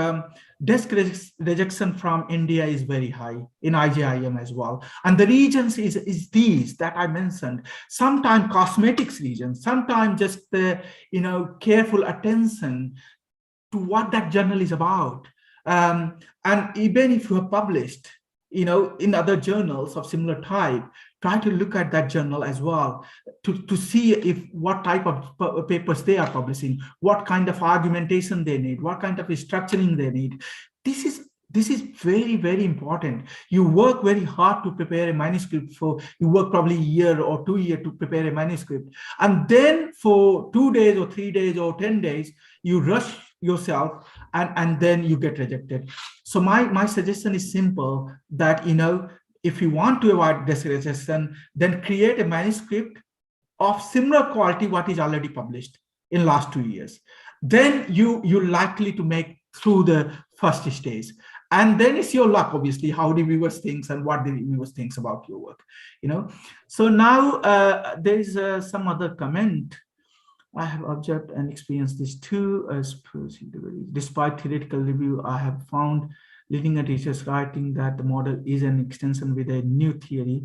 desk rejection from India is very high in IJIM as well. And the regions is these that I mentioned. Sometimes cosmetics regions, sometimes just the careful attention to what that journal is about. And even if you have published, in other journals of similar type, try to look at that journal as well to see what type of papers they are publishing, what kind of argumentation they need, what kind of structuring they need. This is this is very, very important. You work very hard to prepare a manuscript you work probably a year or 2 years to prepare a manuscript. And then for 2 days or 3 days or 10 days, you rush yourself and then you get rejected. So my suggestion is simple, that, if you want to avoid desk rejection, then create a manuscript of similar quality what is already published in last 2 years. Then you're likely to make through the first stage. And then it's your luck, obviously, how the reviewers thinks and what the reviewers thinks about your work, So now there is some other comment. I have observed and experienced this too. Despite theoretical review, I have found leading a teacher's writing that the model is an extension with a new theory.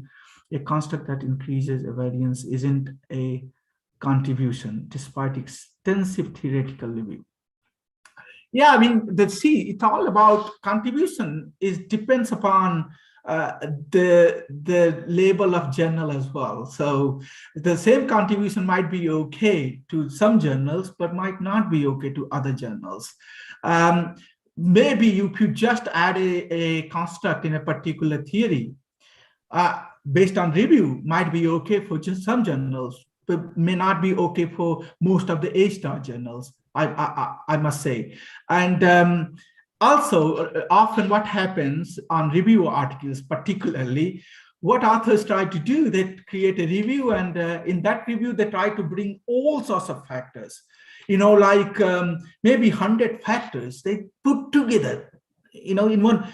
A construct that increases a variance isn't a contribution, despite extensive theoretical review. Yeah, I mean, it's all about contribution. It depends upon the label of journal as well. So the same contribution might be okay to some journals, but might not be okay to other journals. Maybe you could just add a construct in a particular theory based on review, might be okay for just some journals, but may not be okay for most of the A-star journals, I must say. And also, often what happens on review articles, particularly, what authors try to do, they create a review, and in that review, they try to bring all sorts of factors, like maybe 100 factors they put together, in one.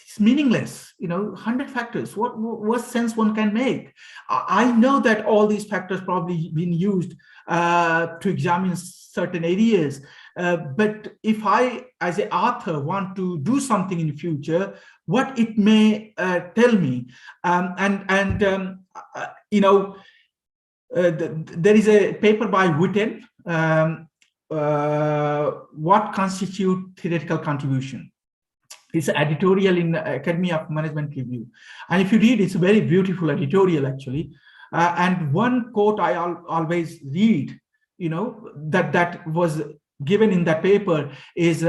It's meaningless, 100 factors. What sense one can make? I know that all these factors probably been used to examine certain areas. But if I, as an author, want to do something in the future, what it may tell me, there is a paper by Witten, what constitutes theoretical contribution. It's an editorial in Academy of Management Review. And if you read, it's a very beautiful editorial, actually. And one quote I always read, that was given in that paper is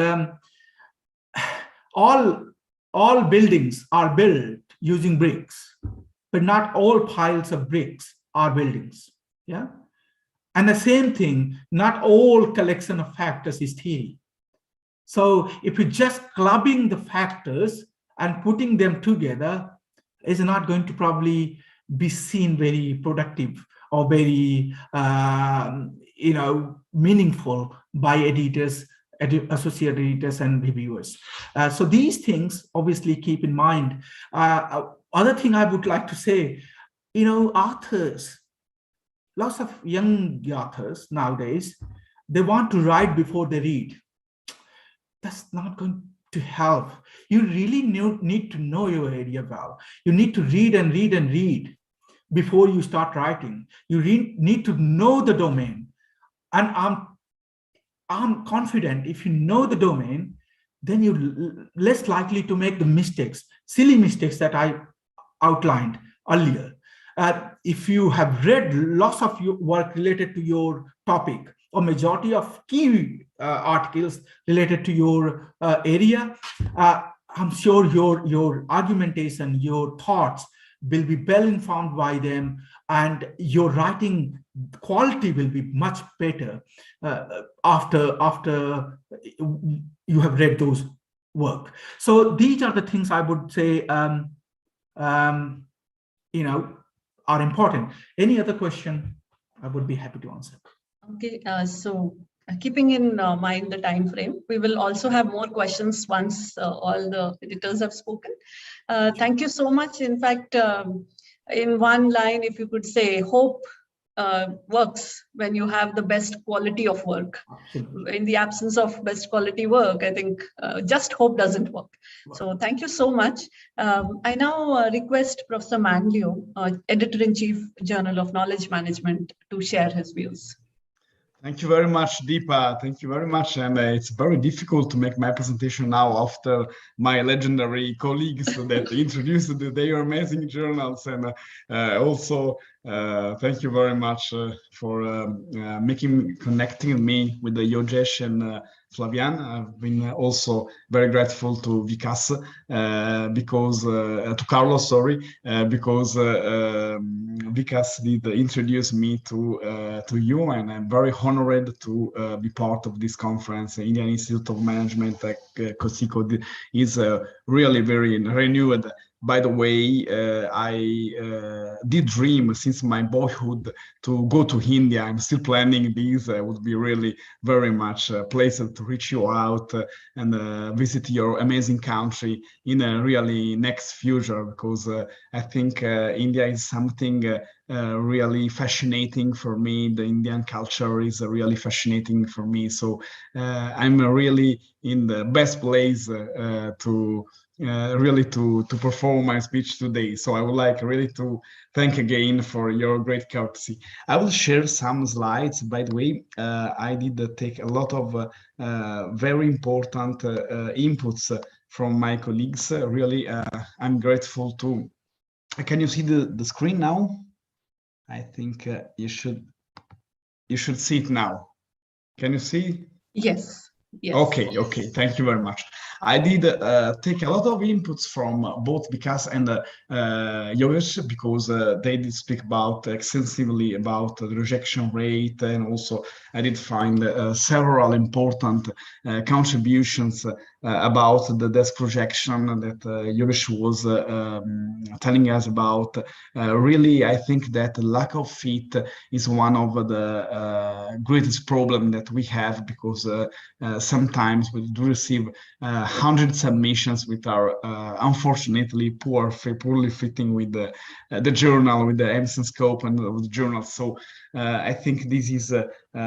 all buildings are built using bricks, but not all piles of bricks are buildings. Yeah. And the same thing, not all collection of factors is theory. So if you're just clubbing the factors and putting them together, is not going to probably be seen very productive or very meaningful by editors, associate editors, and reviewers. So these things obviously keep in mind. Other thing I would like to say, authors, lots of young authors nowadays, they want to write before they read. That's not going to help. You really need to know your area well. You need to read and read and read before you start writing. You need to know the domain. And I'm confident if you know the domain, then you're less likely to make the mistakes, silly mistakes that I outlined earlier. If you have read lots of your work related to your topic, or majority of key articles related to your area, I'm sure your argumentation, your thoughts will be well informed by them, and your writing quality will be much better after you have read those work. So these are the things I would say are important. Any other question? I would be happy to answer. Okay, so keeping in mind the time frame, we will also have more questions once all the editors have spoken. Thank you so much. In fact, in one line, if you could say, hope works when you have the best quality of work. Absolutely. In the absence of best quality work, I think just hope doesn't work. Wow. So thank you so much. I now request Professor Manlio, Editor-in-Chief, Journal of Knowledge Management, to share his views. Thank you very much, Deepa. Thank you very much. And it's very difficult to make my presentation now after my legendary colleagues that introduced their amazing journals, and also Thank you very much for connecting me with the Yogesh and Flavian. I've been also very grateful to Vikas because to Carlos, sorry, because Vikas did introduce me to you, and I'm very honored to be part of this conference. Indian Institute of Management at COSICO is really very renewed. By the way, I did dream since my boyhood to go to India. I'm still planning this. It would be really very much a pleasure to reach you out and visit your amazing country in a really next future, because I think India is something really fascinating for me. The Indian culture is really fascinating for me. So I'm really in the best place to really to perform my speech today. So I would like really to thank again for your great courtesy. I will share some slides. By the way, I did take a lot of very important inputs from my colleagues. Really, I'm grateful to. Can you see the screen now? I think you should see it now. Can you see? Yes. Yes. Okay. Thank you very much. I did take a lot of inputs from both Vikas and Yogesh, because they did speak about extensively about the rejection rate, and also I did find several important contributions about the desk rejection that Yogesh was telling us about. Really, I think that lack of fit is one of the greatest problem that we have, because sometimes we do receive 100 submissions which are unfortunately poorly fitting with the journal, with the Emerson scope and the journal. So I think this is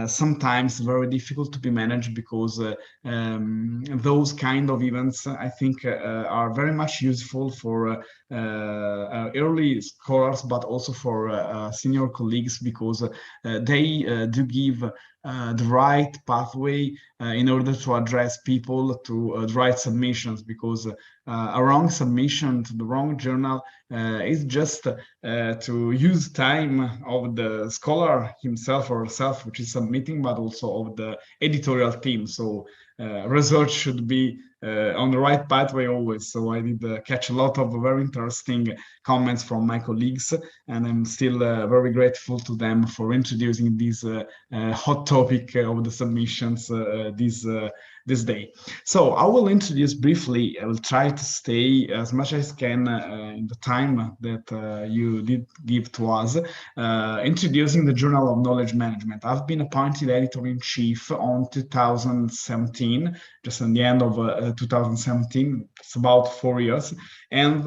sometimes very difficult to be managed, because those kind of events, I think, are very much useful for early scholars, but also for senior colleagues, because they do give the right pathway in order to address people to the right submissions, because a wrong submission to the wrong journal is just to use time of the scholar himself or herself which is submitting, but also of the editorial team. So research should be on the right pathway always. So I did catch a lot of very interesting comments from my colleagues, and I'm still very grateful to them for introducing this hot topic of the submissions this day. So I will introduce briefly. I will try to stay as much as I can in the time that you did give to us. Introducing the Journal of Knowledge Management. I've been appointed editor-in-chief on 2017, just at the end of 2017. It's about 4 years. And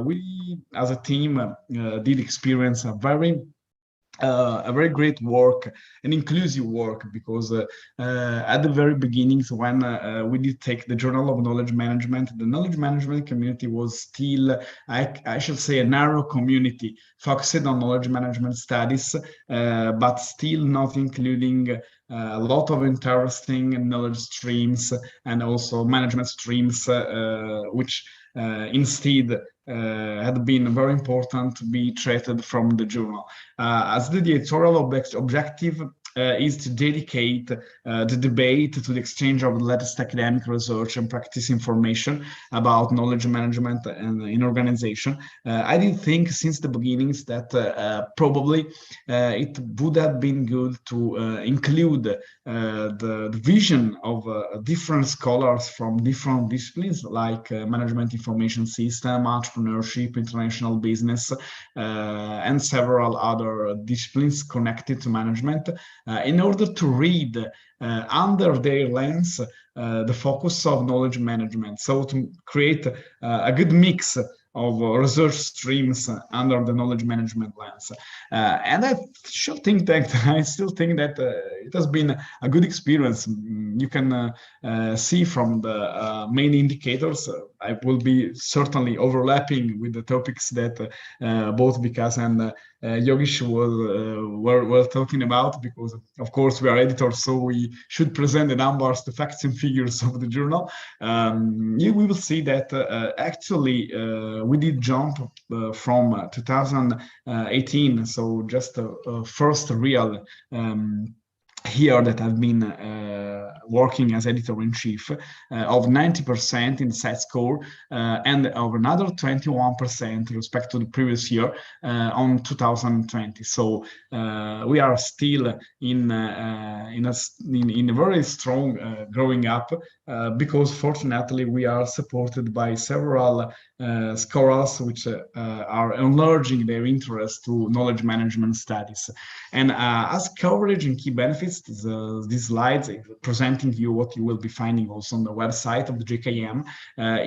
we, as a team, did experience a very great work, an inclusive work, because at the very beginnings, when we did take the Journal of Knowledge Management, the knowledge management community was still, I should say, a narrow community focused on knowledge management studies, but still not including a lot of interesting knowledge streams and also management streams, which instead had been very important to be treated from the journal. As the editorial objective is to dedicate the debate to the exchange of the latest academic research and practice information about knowledge management and in organization. I did think since the beginnings that probably it would have been good to include the vision of different scholars from different disciplines, like management information system, entrepreneurship, international business, and several other disciplines connected to management, in order to read under their lens the focus of knowledge management. So to create a good mix of research streams under the knowledge management lens. And I still think that it has been a good experience. You can see from the main indicators, I will be certainly overlapping with the topics that both Vikas and Yogesh were talking about, because of course we are editors, so we should present the numbers, the facts and figures of the journal. We will see that actually we did jump from 2018, so just first real here that I've been working as editor-in-chief, of 90% in the site score, and of another 21% with respect to the previous year on 2020. So we are still in a very strong growing up, because fortunately we are supported by several scholars which are enlarging their interest to knowledge management studies. And as coverage and key benefits, these slides presenting you what you will be finding also on the website of the JKM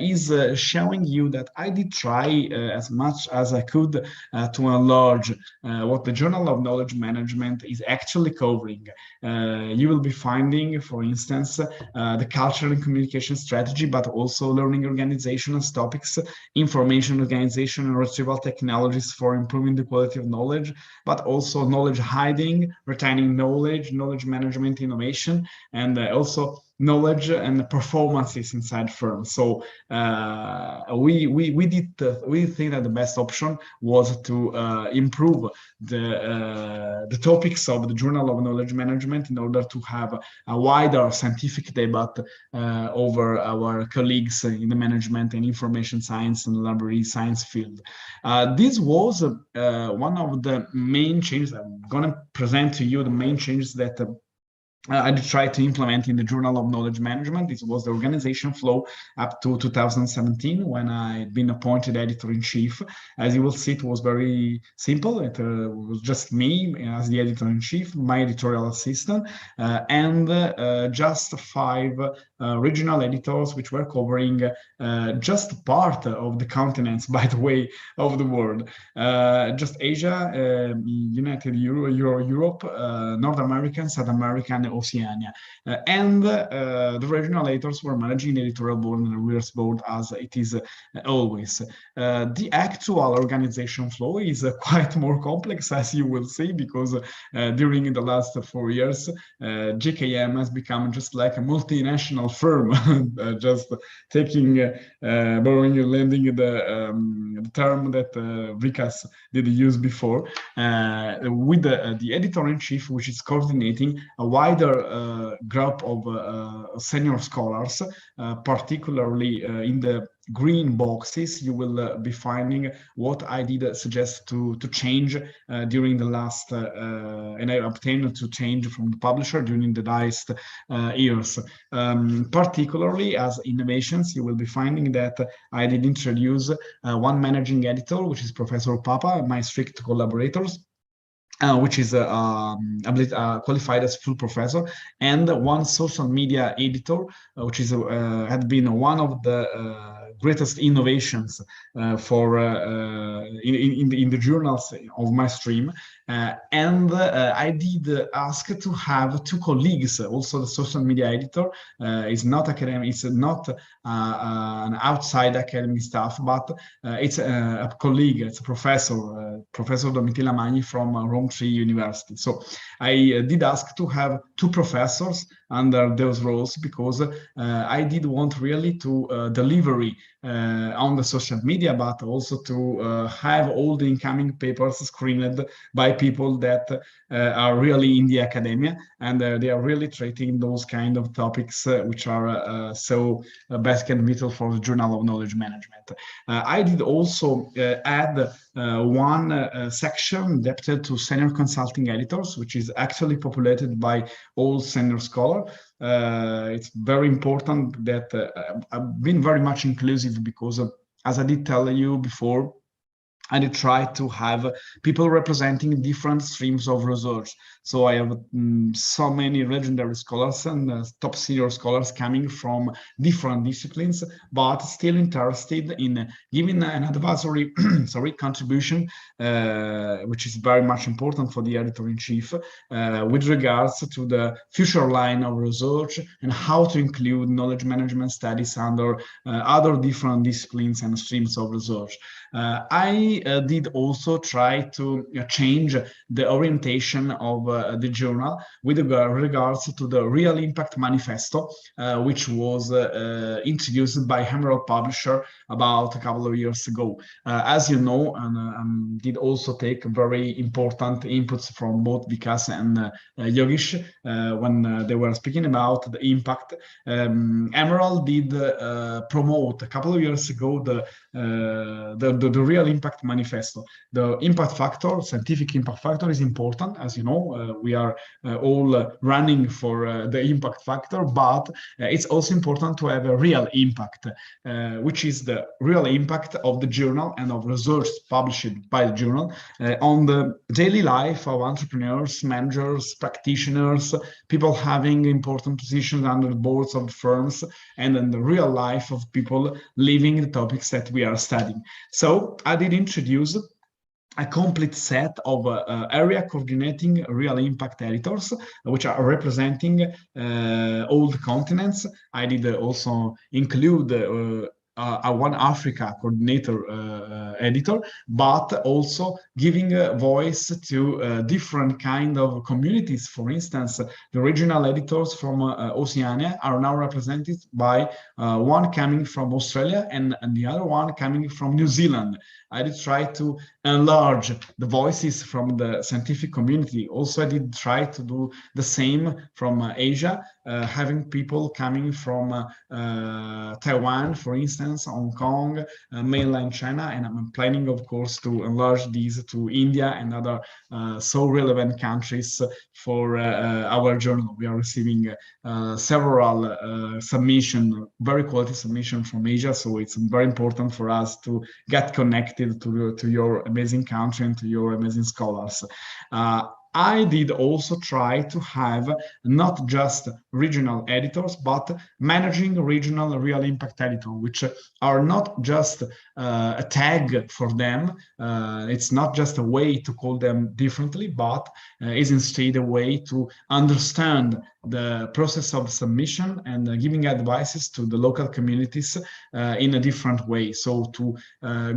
is showing you that I did try as much as I could to enlarge what the Journal of Knowledge Management is actually covering. You will be finding, for instance, the culture and communication strategy, but also learning organization as topics, information organization and retrieval technologies for improving the quality of knowledge, but also knowledge hiding, retaining knowledge, knowledge management innovation, and also knowledge and performances inside firms. So we think that the best option was to improve the topics of the Journal of Knowledge Management in order to have a wider scientific debate over our colleagues in the management and information science and library science field. This was one of the main changes. I'm going to present to you the main changes that I tried to implement in the Journal of Knowledge Management. This was the organization flow up to 2017 when I'd been appointed editor-in-chief. As you will see, it was very simple. It was just me as the editor-in-chief, my editorial assistant, and just 5 regional editors which were covering just part of the continents, by the way, of the world. Just Asia, United Europe, North America, South America, and Oceania. And the regional editors were managing the editorial board and the readers board, as it is always. The actual organization flow is quite more complex, as you will see, because during the last 4 years, JKM has become just like a multinational firm, just taking, borrowing and lending the term that Vikas did use before, with the editor-in-chief, which is coordinating a wider group of senior scholars, particularly in the green boxes. You will be finding what I did suggest to change during the last, and I obtained to change from the publisher during the last years. Particularly as innovations, you will be finding that I did introduce one managing editor, which is Professor Papa, my strict collaborators, which is qualified as full professor, and one social media editor, which is had been one of the greatest innovations for in the journals of my stream. And I did ask to have 2 colleagues. Also, the social media editor is not academic; it's not an outside academic staff, but it's a colleague. It's a professor, Professor Domitilla Magni from Rome Tree University. So I did ask to have 2 professors under those roles, because I did want really to delivery on the social media, but also to have all the incoming papers screened by people that are really in the academia, and they are really treating those kind of topics which are so basic and vital for the Journal of Knowledge Management. I did also add one section adapted to senior consulting editors, which is actually populated by all senior scholars. It's very important that I've been very much inclusive, because as I did tell you before, I did try to have people representing different streams of research. So I have so many legendary scholars and top senior scholars coming from different disciplines, but still interested in giving an advisory contribution, which is very much important for the editor-in-chief, with regards to the future line of research and how to include knowledge management studies under other different disciplines and streams of research. I did also try to change the orientation of the journal with regards to the Real Impact Manifesto, which was introduced by Emerald Publisher about a couple of years ago. As you know, and did also take very important inputs from both Vikas and Yogesh when they were speaking about the impact. Emerald did promote a couple of years ago the Real Impact Manifesto. The impact factor, scientific impact factor, is important. As you know, we are all running for the impact factor, but it's also important to have a real impact, which is the real impact of the journal and of research published by the journal on the daily life of entrepreneurs, managers, practitioners, people having important positions under the boards of firms, and in the real life of people living the topics that we are studying. So I did introduce a complete set of area coordinating real impact editors, which are representing all the continents. I did also include a One Africa coordinator editor, but also giving a voice to different kind of communities. For instance, the regional editors from Oceania are now represented by one coming from Australia and the other one coming from New Zealand. I did try to enlarge the voices from the scientific community. Also, I did try to do the same from Asia, having people coming from Taiwan, for instance, Hong Kong, mainland China, and I'm planning, of course, to enlarge these to India and other so relevant countries for our journal. We are receiving several submission, very quality submission from Asia, so it's very important for us to get connected to your amazing country and to your amazing scholars. I did also try to have not just regional editors, but managing regional real impact editor, which are not just a tag for them. It's not just a way to call them differently, but is instead a way to understand the process of submission and giving advices to the local communities in a different way. So to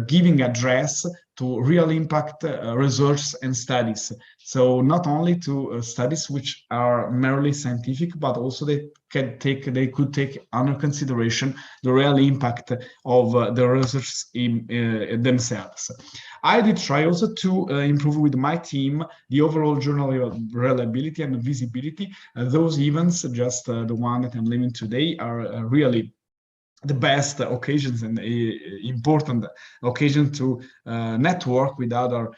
giving address to real impact research and studies. So not only to studies which are merely scientific, but also they could take under consideration the real impact of the research in themselves. I did try also to improve with my team the overall journal reliability and visibility. Those events, just the one that I'm living today, are really the best occasions and important occasion to network with other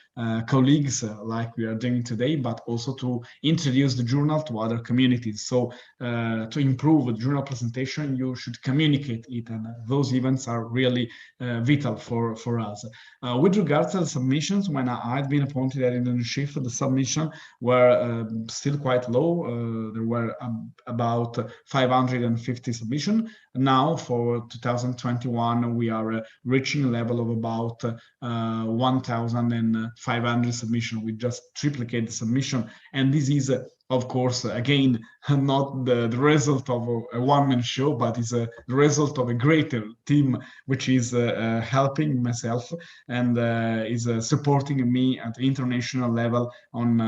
colleagues like we are doing today, but also to introduce the journal to other communities. So to improve the journal presentation, you should communicate it, and those events are really vital for us. With regards to the submissions, when I had been appointed editor-in-chief, the submissions were still quite low. There were about 550 submissions. Now for 2021, we are reaching a level of about 1,500 submissions. We just triplicate the submission, and this is of course, again, not the result of a one-man show, but is the result of a greater team, which is helping myself and is supporting me at the international level on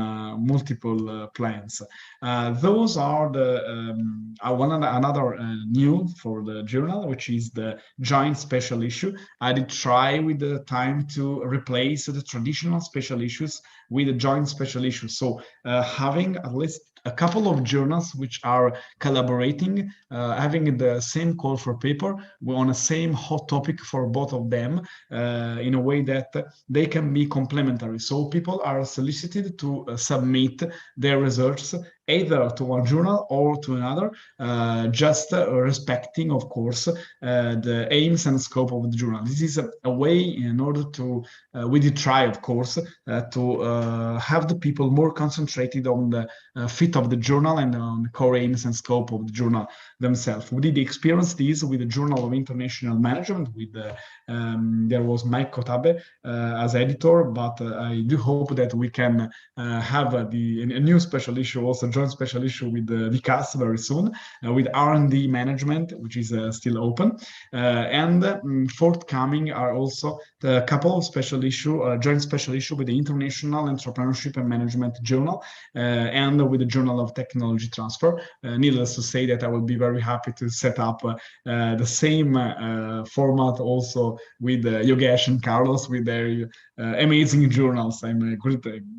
multiple plans. Those are the another new for the journal, which is the joint special issue. I did try with the time to replace the traditional special issues with a joint special issue. So having at least a couple of journals which are collaborating, having the same call for paper on a same hot topic for both of them in a way that they can be complementary. So people are solicited to submit their research either to one journal or to another, just respecting, of course, the aims and scope of the journal. This is a way in order to, we did try, of course, to have the people more concentrated on the fit of the journal and on the core aims and scope of the journal themselves. We did experience this with the Journal of International Management, with there was Mike Kotabe as editor, but I do hope that we can have a new special issue also joint special issue with Vikas very soon, with R&D management, which is still open. And forthcoming are also a couple of special issue, joint special issue with the International Entrepreneurship and Management Journal and with the Journal of Technology Transfer. Needless to say that I will be very happy to set up the same format also with Yogesh and Carlos with their amazing journals. I'm a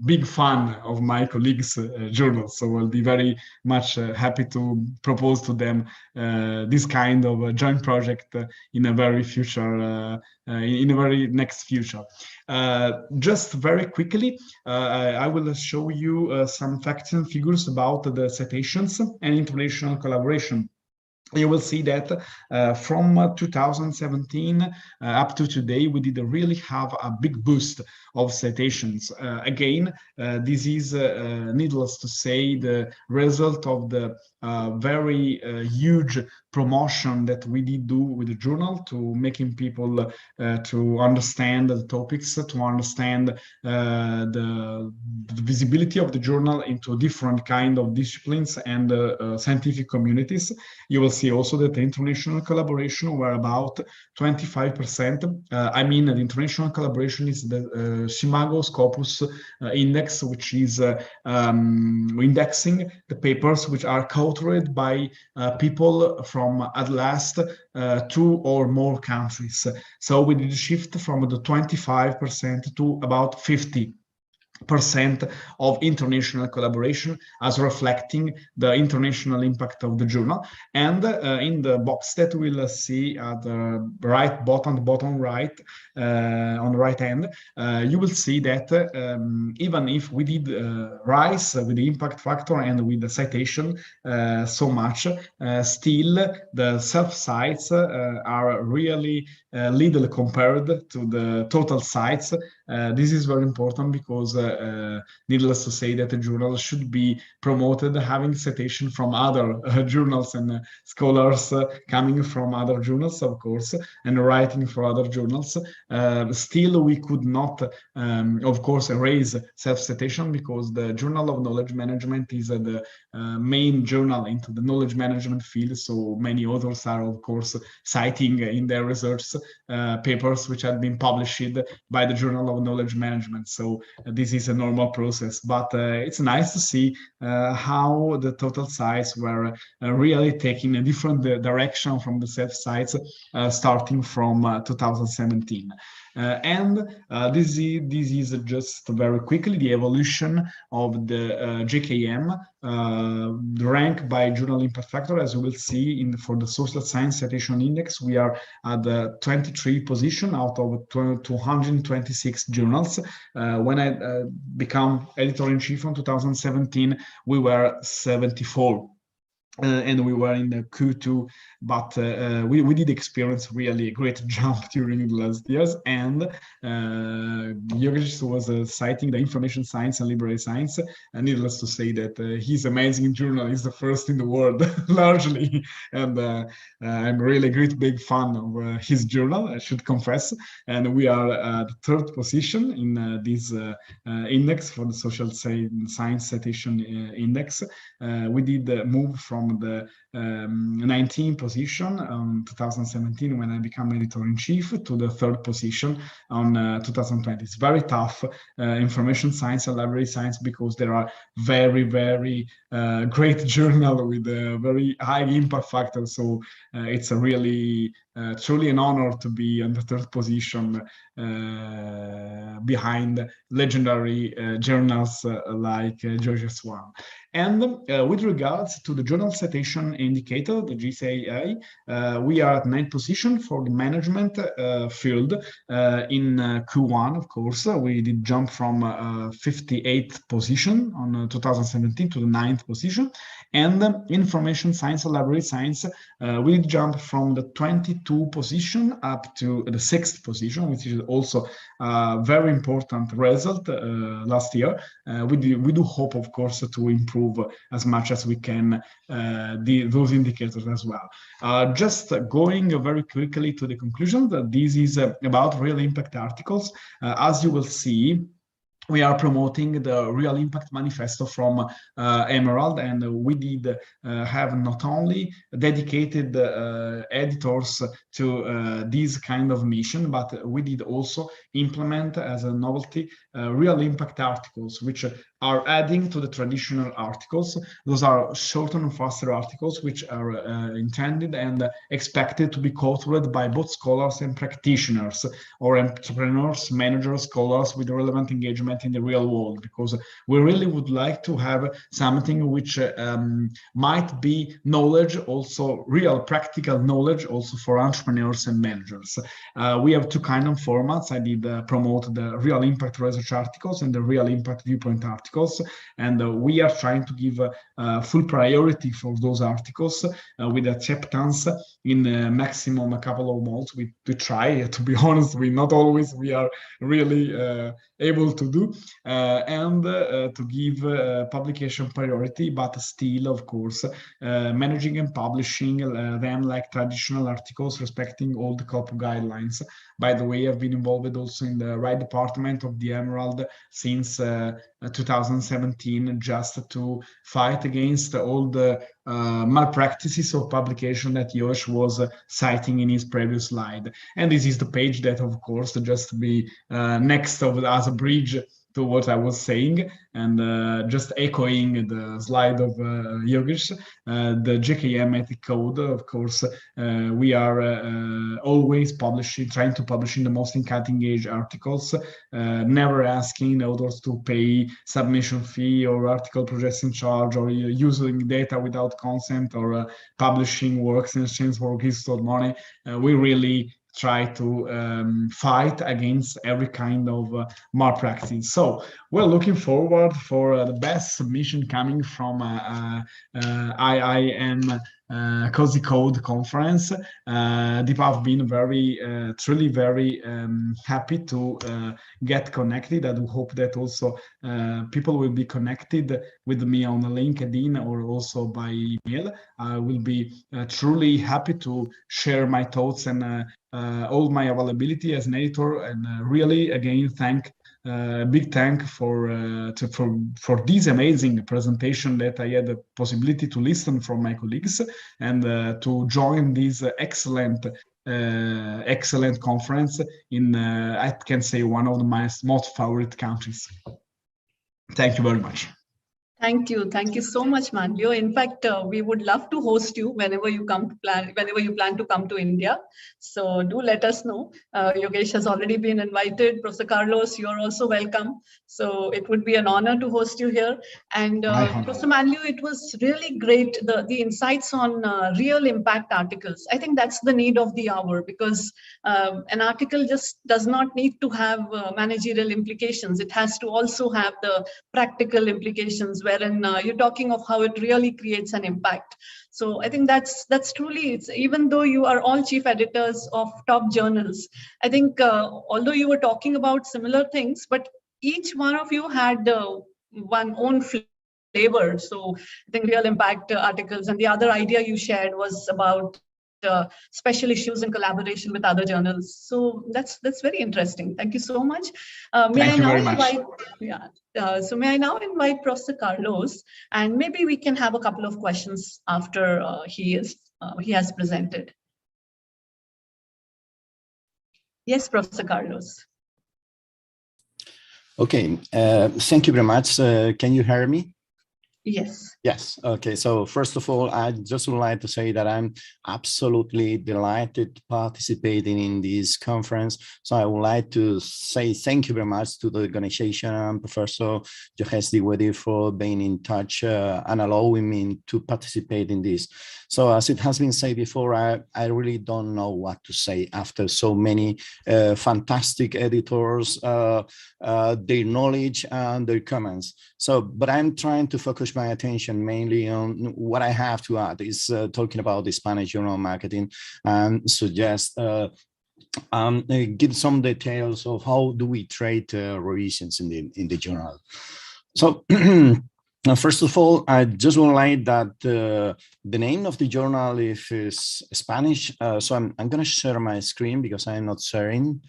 big fan of my colleagues' journals, so I'll be very much happy to propose to them this kind of joint project in a very future, in a very next future. Just very quickly, I will show you some facts and figures about the citations and international collaboration. You will see that from 2017 up to today, we did really have a big boost of citations. Again, this is, needless to say, the result of the very huge promotion that we did do with the journal, to making people to understand the topics, to understand the visibility of the journal into different kind of disciplines and scientific communities. You will see also that the international collaboration were about 25%. I mean, the international collaboration is the Simago Scopus index, which is indexing the papers which are co-authored by people from at last 2 or more countries. So we did shift from the 25% to about 50% of international collaboration, as reflecting the international impact of the journal. And in the box that we'll see at the right bottom right, on the right hand, you will see that even if we did rise with the impact factor and with the citation so much, still the self-cites are really little compared to the total cites. This is very important because needless to say that the journal should be promoted having citation from other journals and scholars coming from other journals, of course, and writing for other journals. Still, we could not, of course, erase self-citation, because the Journal of Knowledge Management is the main journal into the knowledge management field. So many authors are, of course, citing in their research papers which have been published by the Journal of Knowledge Management. So this is a normal process, but it's nice to see how the total sites were really taking a different direction from the self-sites starting from 2017. And this is just very quickly the evolution of the JKM, the rank by journal impact factor. As you will see for the Social Science Citation Index, we are at the 23 position out of 226 journals. When I became editor-in-chief in 2017, we were 74. And we were in the Q2, but we did experience really a great jump during the last years. And Yogesh was citing the information science and library science. And needless to say that his amazing journal is the first in the world, largely. And I'm really a great big fan of his journal, I should confess. And we are at the 3rd position in this index for the Social Science Citation Index. We did move from the 19th position on 2017 when I became editor-in-chief to the 3rd position on 2020. It's very tough, information science and library science, because there are very, very great journal with a very high impact factor. So it's a really truly an honor to be on the 3rd position behind legendary journals like Georgia Swan. And with regards to the journal citation indicator, the JCAI, we are at 9th position for the management field. In Q1, of course, we did jump from 58th position on 2017 to the 9th position. And information science and library science, we did jump from the 22 position up to the 6th position, which is also a very important result last year. We do hope, of course, to improve as much as we can those indicators as well. Just going very quickly to the conclusion that this is about real impact articles. As you will see, we are promoting the Real Impact Manifesto from Emerald, and we did have not only dedicated editors to this kind of mission, but we did also implement as a novelty Real Impact articles, which are adding to the traditional articles. Those are shorter and faster articles, which are intended and expected to be co-authored by both scholars and practitioners, or entrepreneurs, managers, scholars with relevant engagement in the real world, because we really would like to have something which might be knowledge, also real practical knowledge, also for entrepreneurs and managers. We have two kind of formats. I did promote the Real Impact Research articles and the Real Impact Viewpoint articles, and we are trying to give full priority for those articles with acceptance in maximum a couple of months. We try, to be honest, not always we are really able to do, and to give publication priority, but still, of course, managing and publishing them like traditional articles, respecting all the COP guidelines. By the way, I've been involved also in the right department of the Emerald since 2017, just to fight against all the malpractices of publication that Josh was citing in his previous slide. And this is the page that, of course, just to be next of as a bridge to what I was saying, and just echoing the slide of Yogesh, the JKM ethic code, of course, we are always trying to publish in the most cutting edge articles, never asking authors to pay submission fee or article processing charge, or using data without consent, or publishing works in exchange for gifts or money. We really try to fight against every kind of malpractice. So we're looking forward for the best submission coming from IIM Cozy Code conference. Deepa, I've been truly very happy to get connected. I do hope that also people will be connected with me on LinkedIn or also by email. I will be truly happy to share my thoughts and all my availability as an editor, and really again big thank for this amazing presentation that I had the possibility to listen from my colleagues, and to join this excellent conference in I can say one of my most favorite countries. Thank you very much. Thank you so much, Manlio. In fact, we would love to host you whenever you plan to come to India. So do let us know. Yogesh has already been invited. Professor Carlos, you're also welcome. So it would be an honor to host you here. And Professor Manlio, it was really great, the insights on real impact articles. I think that's the need of the hour, because an article just does not need to have managerial implications. It has to also have the practical implications, wherein you're talking of how it really creates an impact. So I think that's truly, even though you are all chief editors of top journals, I think although you were talking about similar things, but each one of you had one own flavor. So I think real impact articles, and the other idea you shared was about special issues in collaboration with other journals. So that's very interesting. Thank you so much. May I now invite Professor Carlos, and maybe we can have a couple of questions after he has presented. Yes, Professor Carlos. Okay, thank you very much. Can you hear me? Yes. Yes. Okay. So first of all, I just would like to say that I'm absolutely delighted participating in this conference. So I would like to say thank you very much to the organization and Professor Yogesh Dwivedi for being in touch and allowing me to participate in this. So as it has been said before, I really don't know what to say after so many fantastic editors, their knowledge and their comments. So, but I'm trying to focus my attention mainly on what I have to add is talking about the Spanish journal marketing, and suggest give some details of how do we trade revisions in the journal. So first of all, I just would like that the name of the journal is Spanish. So I'm going to share my screen because I'm not sharing.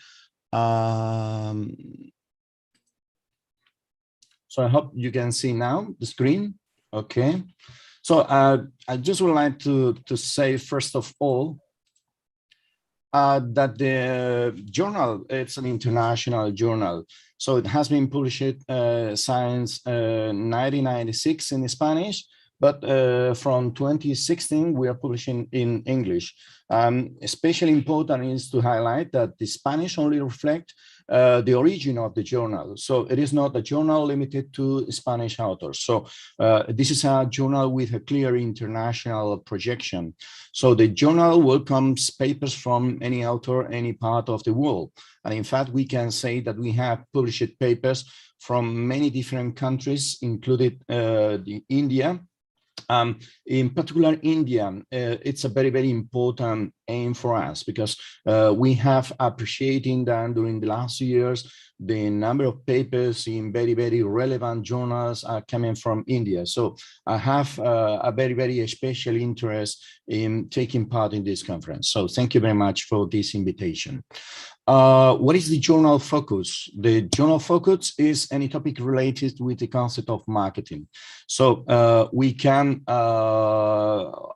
So I hope you can see now the screen. Okay. So I just would like to say, first of all, that the journal, it's an international journal. So it has been published since 1996 in Spanish, but from 2016, we are publishing in English. Especially important is to highlight that the Spanish only reflect the origin of the journal. So it is not a journal limited to Spanish authors. So this is a journal with a clear international projection. So the journal welcomes papers from any author, any part of the world. And in fact, we can say that we have published papers from many different countries, including India. In particular, India, it's a very, very important aim for us because we have appreciating that during the last years, the number of papers in very, very relevant journals are coming from India. So I have a very, very special interest in taking part in this conference. So thank you very much for this invitation. What is the journal focus? The journal focus is any topic related with the concept of marketing. So we can go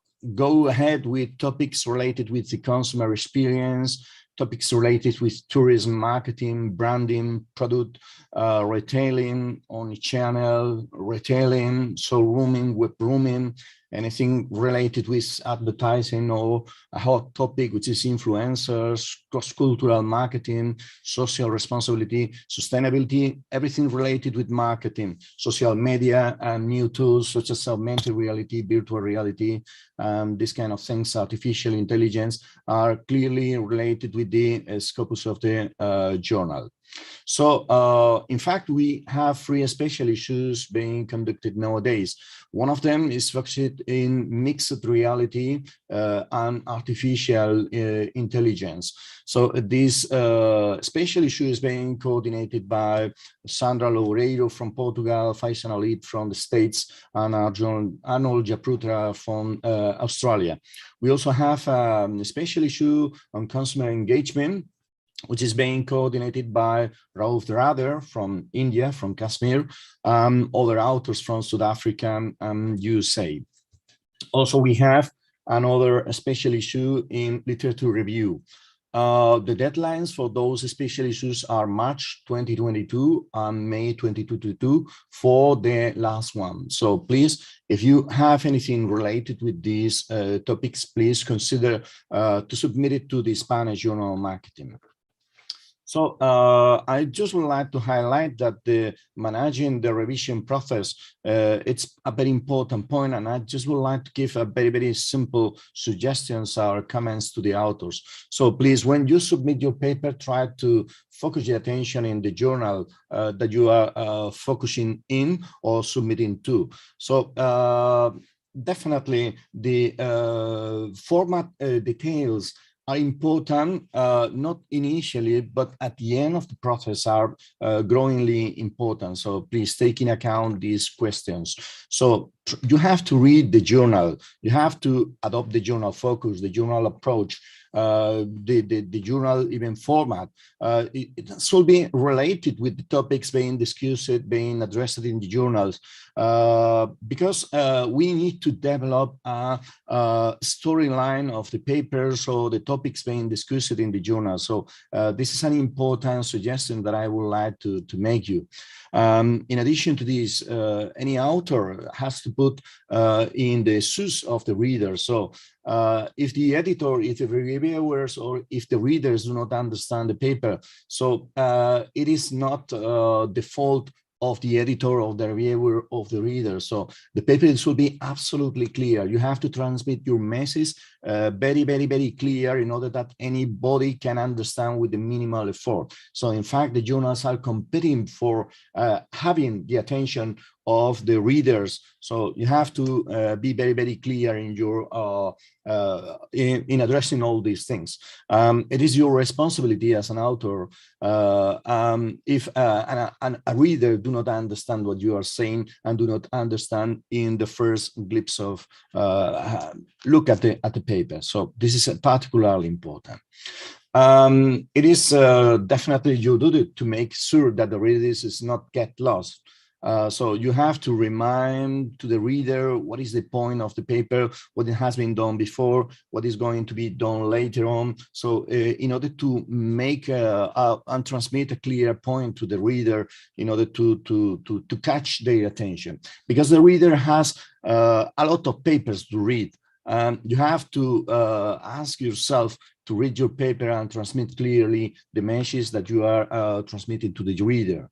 ahead with topics related with the consumer experience, topics related with tourism, marketing, branding, product, retailing, omnichannel, retailing, showrooming, web rooming, anything related with advertising, or a hot topic, which is influencers, cross-cultural marketing, social responsibility, sustainability, everything related with marketing, social media, and new tools such as augmented reality, virtual reality, these kind of things, artificial intelligence, are clearly related with the scopus of the journal. So in fact, we have 3 special issues being conducted nowadays. One of them is focused in mixed reality and artificial intelligence. So this special issue is being coordinated by Sandra Loureiro from Portugal, Faisal Alid from the States, and Arnold Japrutra from Australia. We also have a special issue on consumer engagement, which is being coordinated by Rauf Dradder from India, from Kashmir, other authors from South Africa and USA. Also, we have another special issue in literature review. The deadlines for those special issues are March 2022 and May 2022 for the last one. So please, if you have anything related with these topics, please consider to submit it to the Spanish Journal of Marketing. So I just would like to highlight that the managing the revision process, it's a very important point, and I just would like to give a very, very simple suggestions or comments to the authors. So please, when you submit your paper, try to focus your attention in the journal that you are focusing in or submitting to. So definitely the format details are important, not initially, but at the end of the process are growingly important. So please take in account these questions. So you have to read the journal. You have to adopt the journal focus, the journal approach, the journal even format. It should be related with the topics being discussed, being addressed in the journals, because we need to develop a storyline of the papers or the topics being discussed in the journal. So this is an important suggestion that I would like to make you. In addition to this, any author has to put in the shoes of the reader. So if the editor, if the reviewers, or if the readers do not understand the paper, so it is not the fault of the editor, of the reviewer, of the reader. So the paper should be absolutely clear. You have to transmit your message very, very, very clear in order that anybody can understand with the minimal effort. So in fact, the journals are competing for having the attention of the readers. So you have to be very, very clear in your in addressing all these things. It is your responsibility as an author if a reader do not understand what you are saying and do not understand in the first glimpse of look at the paper. So this is particularly important. It is definitely your duty to make sure that the readers is not get lost. So you have to remind to the reader what is the point of the paper, what it has been done before, what is going to be done later on. So in order to make and transmit a clear point to the reader, in order to catch their attention, because the reader has a lot of papers to read. You have to ask yourself to read your paper and transmit clearly the message that you are transmitting to the reader.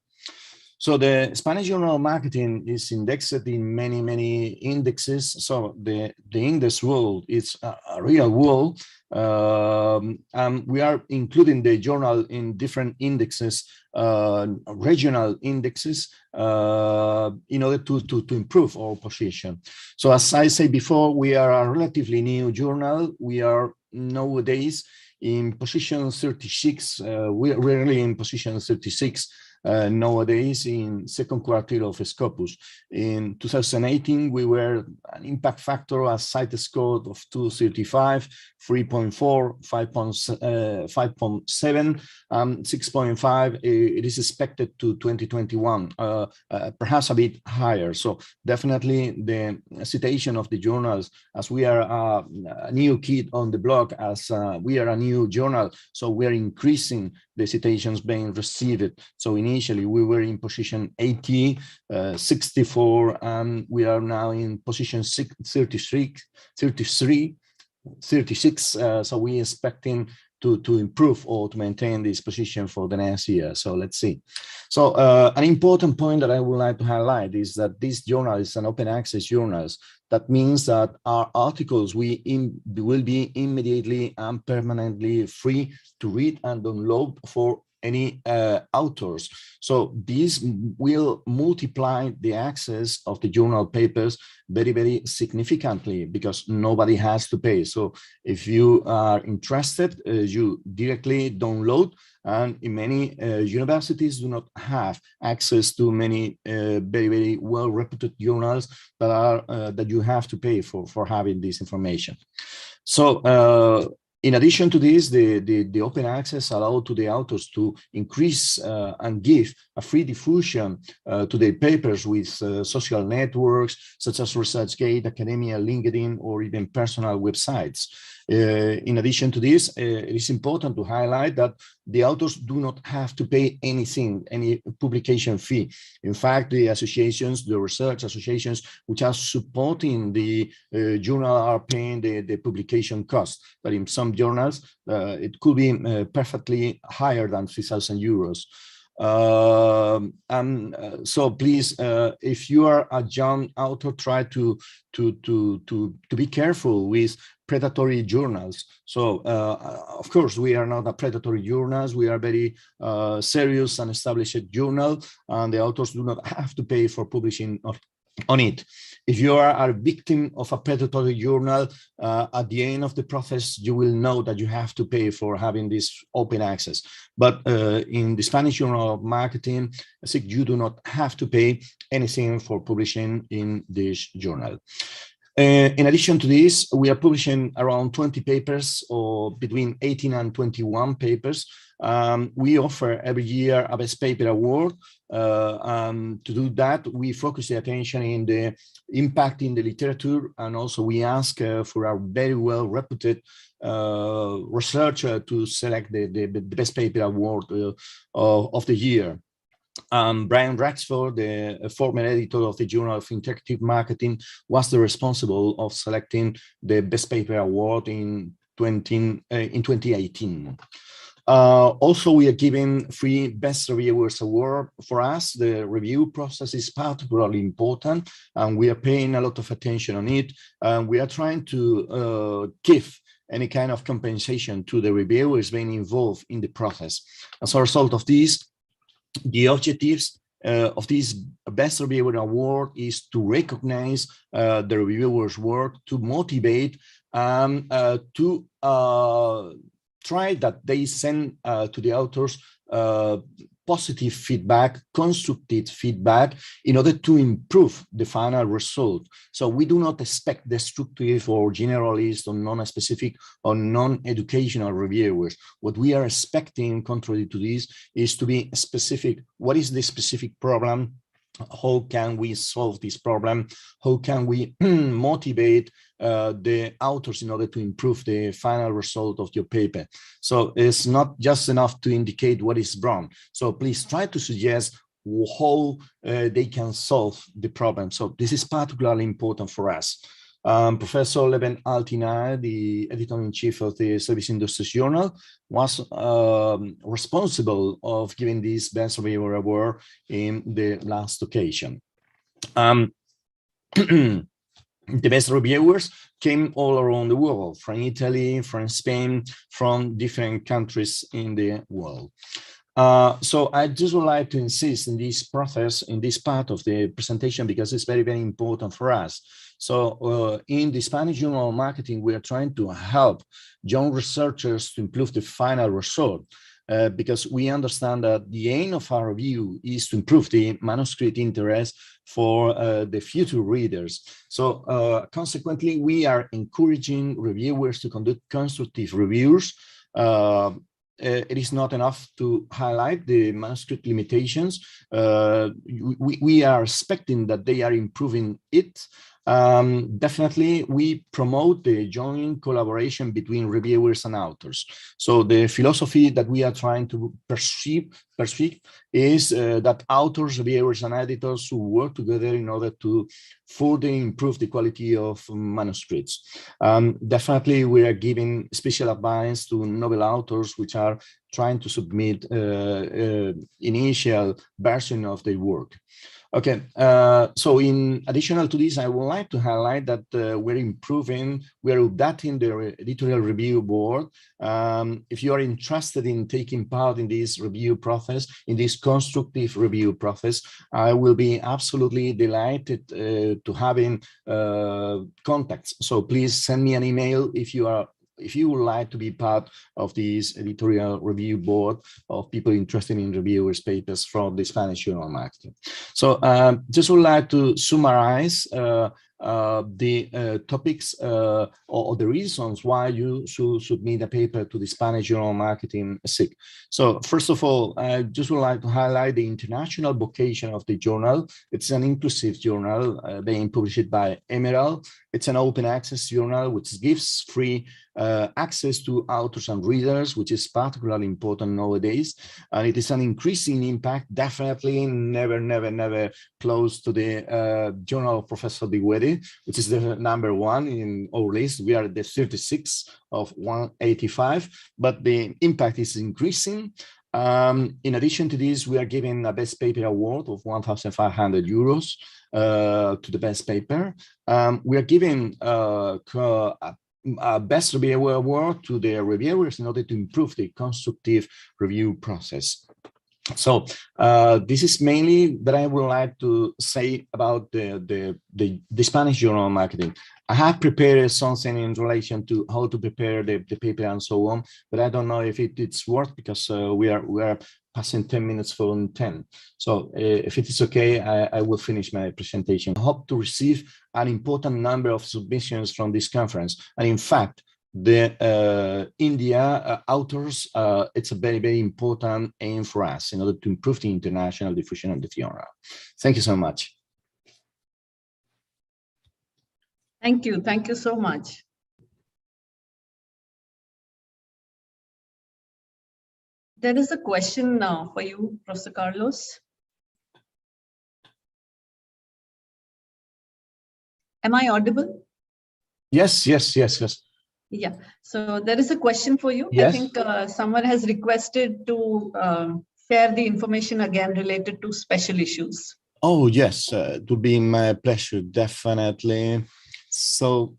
So the Spanish Journal of Marketing is indexed in many indexes. So the index world is a real world. And we are including the journal in different indexes, regional indexes, in order to improve our position. So as I said before, we are a relatively new journal. We are nowadays in position 36. We're really in position 36. Nowadays in second quartile of Scopus. In 2018, we were an impact factor, a CITES score of 235, 3.4, 5.7, 6.5. It is expected to 2021, perhaps a bit higher. So definitely the citation of the journals, as we are a new kid on the block, as we are a new journal, so we are increasing the citations being received. So initially we were in position 80, 64, and we are now in position 36. So we expecting to improve or to maintain this position for the next year. So let's see. So an important point that I would like to highlight is that this journal is an open access journal. That means that our articles will be immediately and permanently free to read and download for any authors. So this will multiply the access of the journal papers very significantly, because nobody has to pay. So if you are interested, you directly download, and in many universities do not have access to many very well-reputed journals that are that you have to pay for having this information. So in addition to this, the open access allowed to the authors to increase and give a free diffusion to their papers with social networks such as ResearchGate, Academia, LinkedIn, or even personal websites. In addition to this, it is important to highlight that the authors do not have to pay anything, any publication fee. In fact, the associations, the research associations which are supporting the journal are paying the publication cost. But in some journals, it could be perfectly higher than 3,000 euros. So please, if you are a young author, try to be careful with predatory journals. So of course we are not a predatory journals. We are very serious and established journal, and the authors do not have to pay for publishing on it. If you are a victim of a predatory journal, at the end of the process, you will know that you have to pay for having this open access. But in the Spanish Journal of Marketing, you do not have to pay anything for publishing in this journal. In addition to this, we are publishing around 20 papers, or between 18 and 21 papers. We offer every year a Best Paper Award. To do that, we focus the attention in the impact in the literature, and also we ask for a very well-reputed researcher to select the Best Paper Award of the year. Brian Raxford, the former editor of the Journal of Interactive Marketing, was the responsible of selecting the Best Paper Award in 2018. Also, we are giving free Best Reviewers Award. For us, the review process is particularly important, and we are paying a lot of attention on it. We are trying to give any kind of compensation to the reviewers being involved in the process. As a result of this, the objectives of this Best Reviewer Award is to recognize the reviewers' work, to motivate, and to try that they send to the authors positive feedback, constructive feedback, in order to improve the final result. So we do not expect destructive or generalist or non-specific or non-educational reviewers. What we are expecting, contrary to this, is to be specific. What is the specific problem how can we solve this problem? How can we motivate the authors in order to improve the final result of your paper? So it's not just enough to indicate what is wrong. So please try to suggest how they can solve the problem. So this is particularly important for us. Professor Leben Altinay, the editor-in-chief of the Service Industries Journal, was responsible of giving this Best Reviewer Award in the last occasion. The best reviewers came all around the world, from Italy, from Spain, from different countries in the world. So I just would like to insist in this process, in this part of the presentation, because it's very, very important for us. So in the Spanish Journal of Marketing, we are trying to help young researchers to improve the final result, because we understand that the aim of our review is to improve the manuscript interest for the future readers. So consequently, we are encouraging reviewers to conduct constructive reviews. It is not enough to highlight the manuscript limitations. We are expecting that they are improving it. Definitely, we promote the joint collaboration between reviewers and authors. So the philosophy that we are trying to perceive is that authors, reviewers, and editors who work together in order to further improve the quality of manuscripts. Definitely, we are giving special advice to novel authors which are trying to submit initial version of their work. Okay, so in additional to this, I would like to highlight that we're updating the editorial review board. If you are interested in taking part in this review process, in this constructive review process, I will be absolutely delighted to having contacts. So please send me an email if you would like to be part of this editorial review board of people interested in reviewers' papers from the Spanish Journal of Marketing. So just would like to summarize the topics or the reasons why you should submit a paper to the Spanish Journal of Marketing SIG. So first of all, I just would like to highlight the international vocation of the journal. It's an inclusive journal being published by Emerald. It's an open access journal which gives free access to authors and readers, which is particularly important nowadays. And it is an increasing impact, definitely never close to the Journal of Professor Digwetti, which is the #1 in our list. We are at the 36 of 185, but the impact is increasing. In addition to this, we are giving a Best Paper Award of 1,500 euros to the best paper. We are giving a Best Reviewer Award to the reviewers in order to improve the constructive review process. So this is mainly that I would like to say about the Spanish Journal of Marketing. I have prepared something in relation to how to prepare the paper and so on, but I don't know if it's worth, because we are passing 10 minutes from 10. So if it is okay, I will finish my presentation. I hope to receive an important number of submissions from this conference. And in fact, the India authors, it's a very important aim for us in order to improve the international diffusion of the journal. Thank you so much. Thank you so much. There is a question now for you, Professor Carlos. Am I audible? Yes. Yeah, so there is a question for you. Yes. I think someone has requested to share the information again related to special issues. Oh, yes, it would be my pleasure, definitely. So,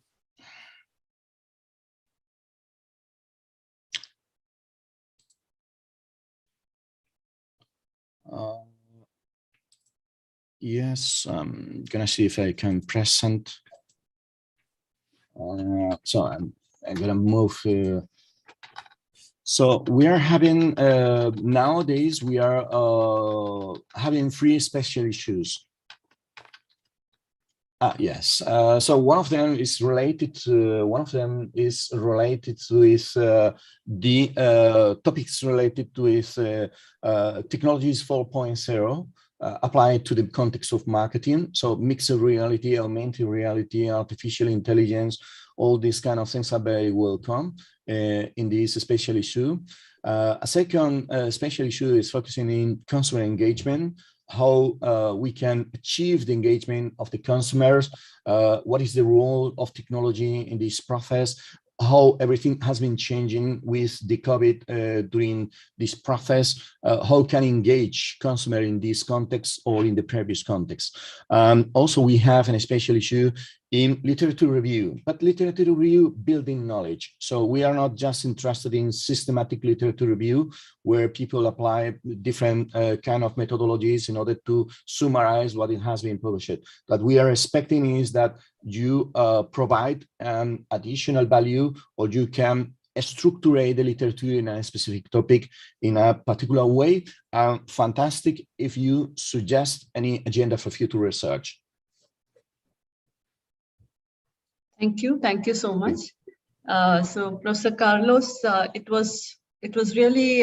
yes, I'm gonna see if I can present. So I'm gonna move. So we are having nowadays we are having 3 special issues. Yes. So one of them is related to the topics related to technologies 4.0. applied to the context of marketing. So mixed reality, augmented reality, artificial intelligence, all these kind of things are very welcome in this special issue. A second special issue is focusing in consumer engagement, how we can achieve the engagement of the consumers, what is the role of technology in this process, how everything has been changing with the COVID during this process, how can engage consumer in this context or in the previous context. Also, we have a special issue in literature review, but literature review building knowledge. So we are not just interested in systematic literature review, where people apply different kind of methodologies in order to summarize what it has been published. What we are expecting is that you provide an additional value, or you can structure the literature in a specific topic in a particular way. Fantastic if you suggest any agenda for future research. Thank you so much. So Professor Carlos, it was really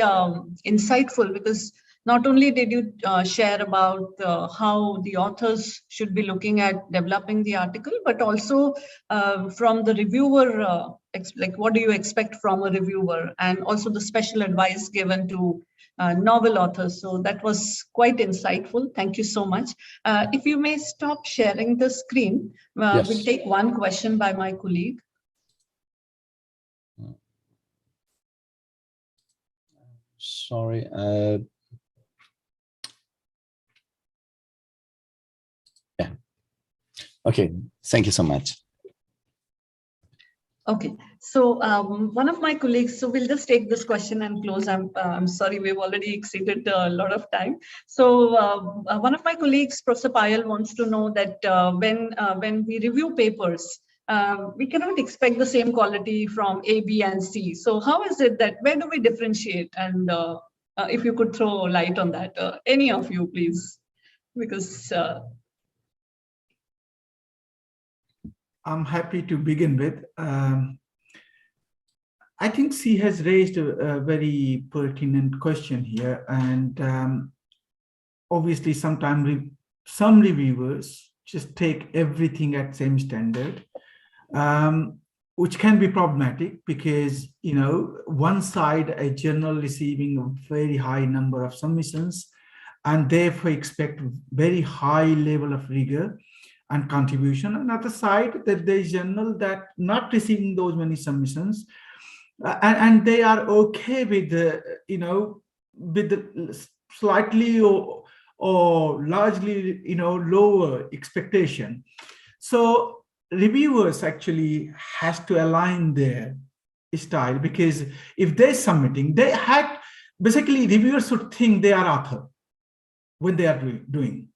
insightful, because not only did you share about how the authors should be looking at developing the article, but also from the reviewer, like what do you expect from a reviewer, and also the special advice given to novel authors. So that was quite insightful. Thank you so much. If you may stop sharing the screen, Yes. We'll take one question by my colleague. Sorry. Yeah. Okay. Thank you so much. Okay, so one of my colleagues, so we'll just take this question and close. I'm sorry, we've already exceeded a lot of time. So one of my colleagues, Professor Payal, wants to know that when we review papers, we cannot expect the same quality from A, B, and C. So how is it that, where do we differentiate? And if you could throw light on that, any of you, please, because I'm happy to begin with. I think C has raised a very pertinent question here, and obviously sometimes some reviewers just take everything at same standard, which can be problematic, because one side, a journal receiving a very high number of submissions, and therefore expect very high level of rigor and contribution. Another side, that there is journal that not receiving those many submissions, and they are okay with the with the slightly or largely lower expectation. So reviewers actually has to align their style, because if they're submitting, they had basically, reviewers should think they are author when they are doing.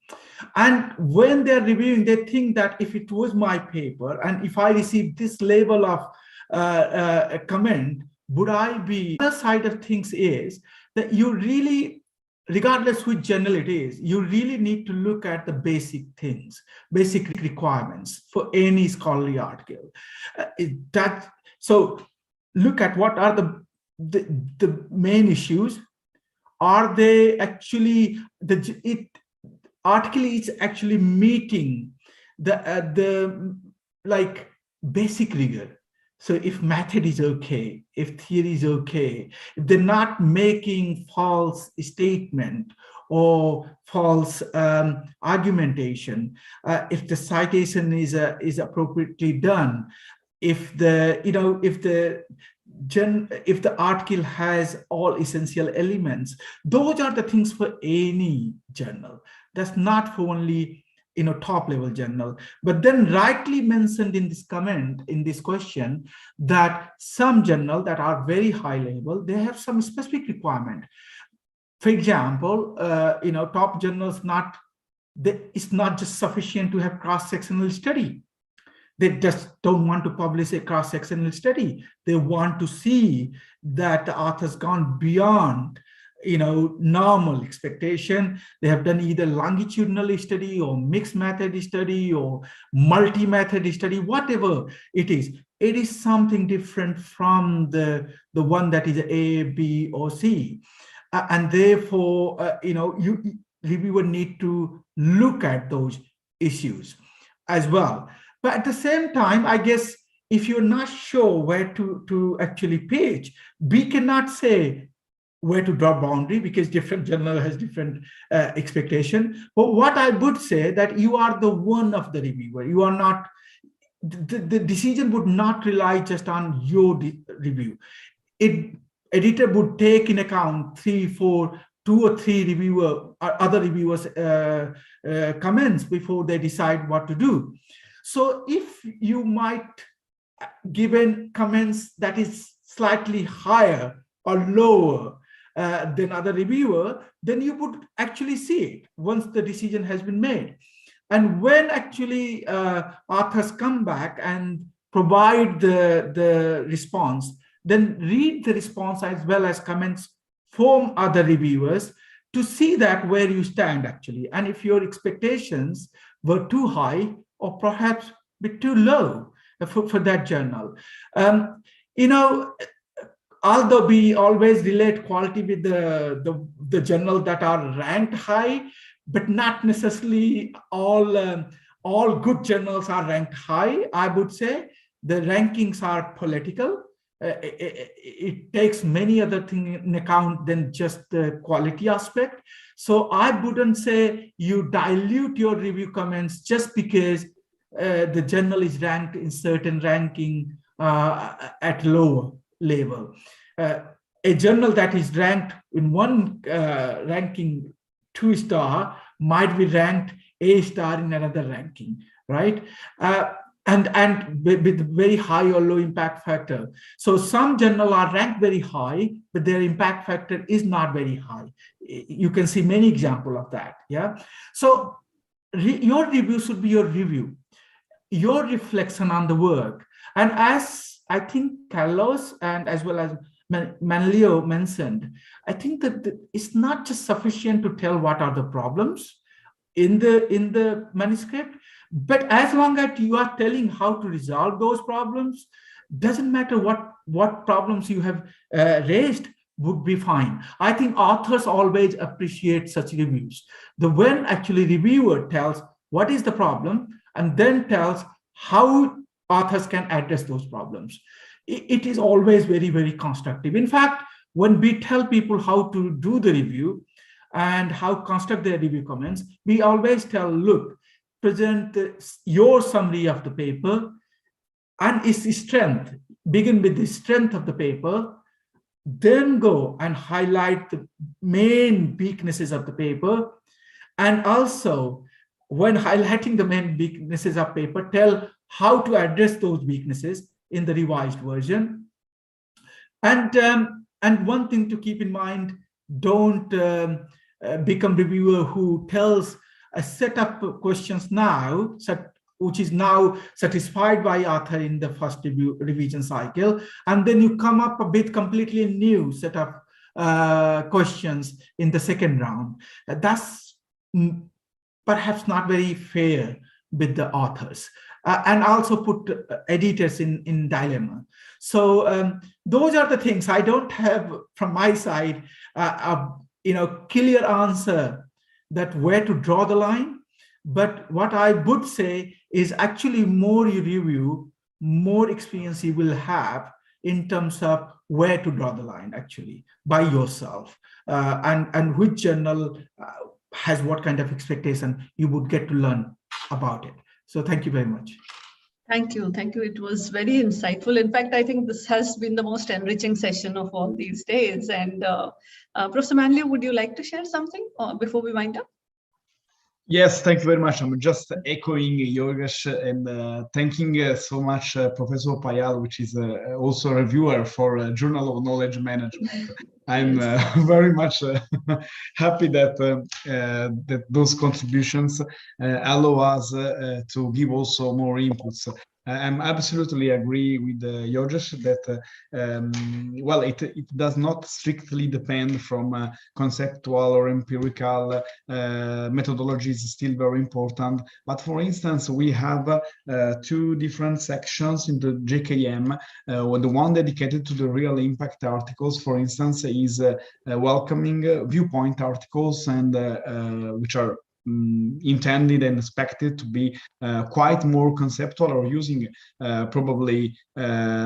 And when they're reviewing, they think that if it was my paper and if I receive this level of a comment, would I be? The other side of things is that you really, regardless which journal it is, you really need to look at the basic things, basic requirements for any scholarly article. So look at what are the main issues. Are they actually, article is actually meeting the like basic rigor. So if method is okay, if theory is okay, if they're not making false statement or false argumentation, if the citation is appropriately done, if the if the article has all essential elements, those are the things for any journal. That's not for only top level journal. But then rightly mentioned in this comment, in this question, that some journal that are very high level, they have some specific requirement. For example, top journals, it's not just sufficient to have cross-sectional study. They just don't want to publish a cross-sectional study. They want to see that the author's gone beyond normal expectation. They have done either longitudinal study or mixed method study or multi-method study, whatever it is. It is something different from the one that is A, B, or C. And therefore, reviewer need to look at those issues as well. But at the same time, I guess if you're not sure where to actually pitch, we cannot say where to draw boundary because different journal has different expectation. But what I would say that you are the one of the reviewer. You are not, the decision would not rely just on your review. Editor would take in account 2 or 3 reviewer or other reviewers comments before they decide what to do. So if you might given comments that is slightly higher or lower than other reviewer, then you would actually see it once the decision has been made. And when actually authors come back and provide the response, then read the response as well as comments from other reviewers to see that where you stand actually. And if your expectations were too high or perhaps a bit too low for that journal. Although we always relate quality with the journal that are ranked high, but not necessarily all good journals are ranked high. I would say the rankings are political. It takes many other things in account than just the quality aspect. So I wouldn't say you dilute your review comments just because the journal is ranked in certain ranking at lower level. A journal that is ranked in one ranking 2-star might be ranked A-star in another ranking, right? And with very high or low impact factor. So some journals are ranked very high, but their impact factor is not very high. You can see many examples of that, yeah? So your review should be your review, your reflection on the work. And as I think Carlos and as well as Manlio mentioned, I think that it's not just sufficient to tell what are the problems in the manuscript, but as long as you are telling how to resolve those problems, doesn't matter what problems you have raised would be fine. I think authors always appreciate such reviews. When actually reviewer tells what is the problem and then tells how authors can address those problems. It is always very, very constructive. In fact, when we tell people how to do the review and how construct their review comments, we always tell, look, present your summary of the paper and its strength. Begin with the strength of the paper, then go and highlight the main weaknesses of the paper. And also, when highlighting the main weaknesses of paper, tell how to address those weaknesses in the revised version. And one thing to keep in mind, don't become reviewer who tells a set of questions now, which is now satisfied by author in the first revision cycle, and then you come up with completely new set of questions in the second round. That's perhaps not very fair with the authors. And also put editors in dilemma. So those are the things. I don't have from my side a clear answer that where to draw the line. But what I would say is actually more you review, more experience you will have in terms of where to draw the line actually by yourself, and which journal has what kind of expectation you would get to learn about it. So thank you very much. Thank you. Thank you. It was very insightful. In fact, I think this has been the most enriching session of all these days. And Professor Manlio, would you like to share something before we wind up? Yes, thank you very much. I'm just echoing Yogesh and thanking so much Professor Payal, which is also a reviewer for Journal of Knowledge Management. I'm very much happy that that those contributions allow us to give also more inputs. I'm absolutely agree with Jožas that well, it does not strictly depend from conceptual or empirical methodology is still very important. But for instance, we have two different sections in the JKM. The one dedicated to the real impact articles, for instance, is welcoming viewpoint articles and which are intended and expected to be quite more conceptual or using probably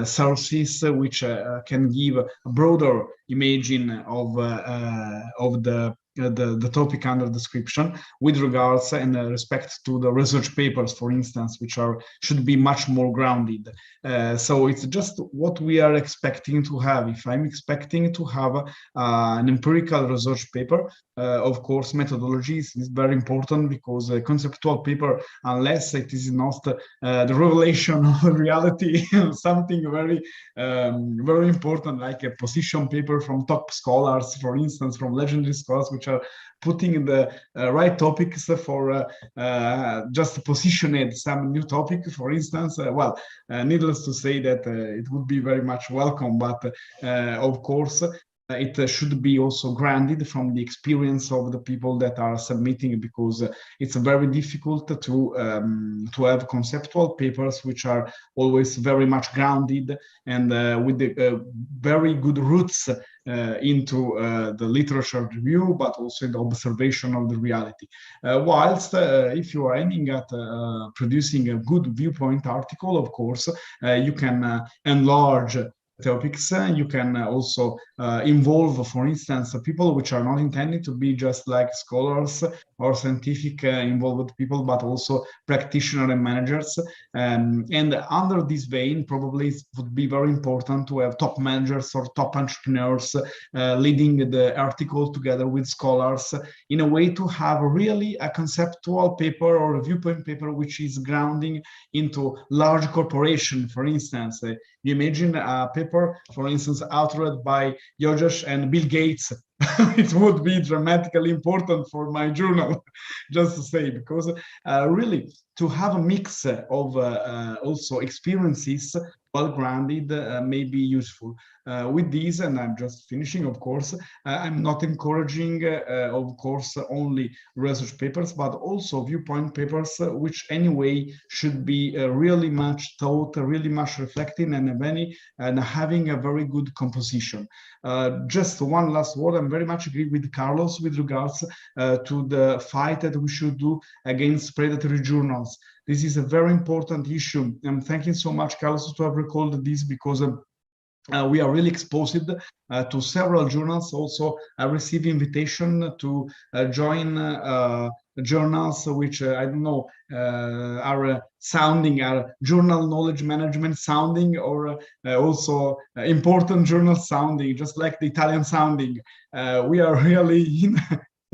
sources which can give a broader imaging of the topic under description with regards and respect to the research papers, for instance, which should be much more grounded. So it's just what we are expecting to have. If I'm expecting to have an empirical research paper, of course, methodologies is very important because a conceptual paper, unless it is not the revelation of reality, something very, very important, like a position paper from top scholars, for instance, from legendary scholars, which are putting the right topics for just positioning some new topic, for instance. Well, needless to say that it would be very much welcome, but of course, it should be also granted from the experience of the people that are submitting, because it's very difficult to have conceptual papers which are always very much grounded and with the very good roots into the literature review, but also in the observation of the reality. Whilst if you are aiming at producing a good viewpoint article, of course, you can enlarge topics. You can also involve, for instance, people which are not intended to be just like scholars or scientific involved people, but also practitioners and managers. And under this vein, probably it would be very important to have top managers or top entrepreneurs leading the article together with scholars in a way to have really a conceptual paper or a viewpoint paper which is grounding into large corporation. For instance, you imagine a paper, for instance, authored by Jožas and Bill Gates. It would be dramatically important for my journal, just to say, because really to have a mix of also experiences well-grounded may be useful. With these, and I'm just finishing, of course, I'm not encouraging, of course, only research papers, but also viewpoint papers, which anyway should be really much thought, really much reflecting, and having a very good composition. Just one last word. I'm very much agree with Carlos with regards to the fight that we should do against predatory journals. This is a very important issue. I'm thanking so much, Carlos, to have recalled this, because we are really exposed to several journals. Also, I received invitation to join journals which I don't know are sounding, are journal knowledge management sounding, or also important journal sounding, just like the Italian sounding. We are really in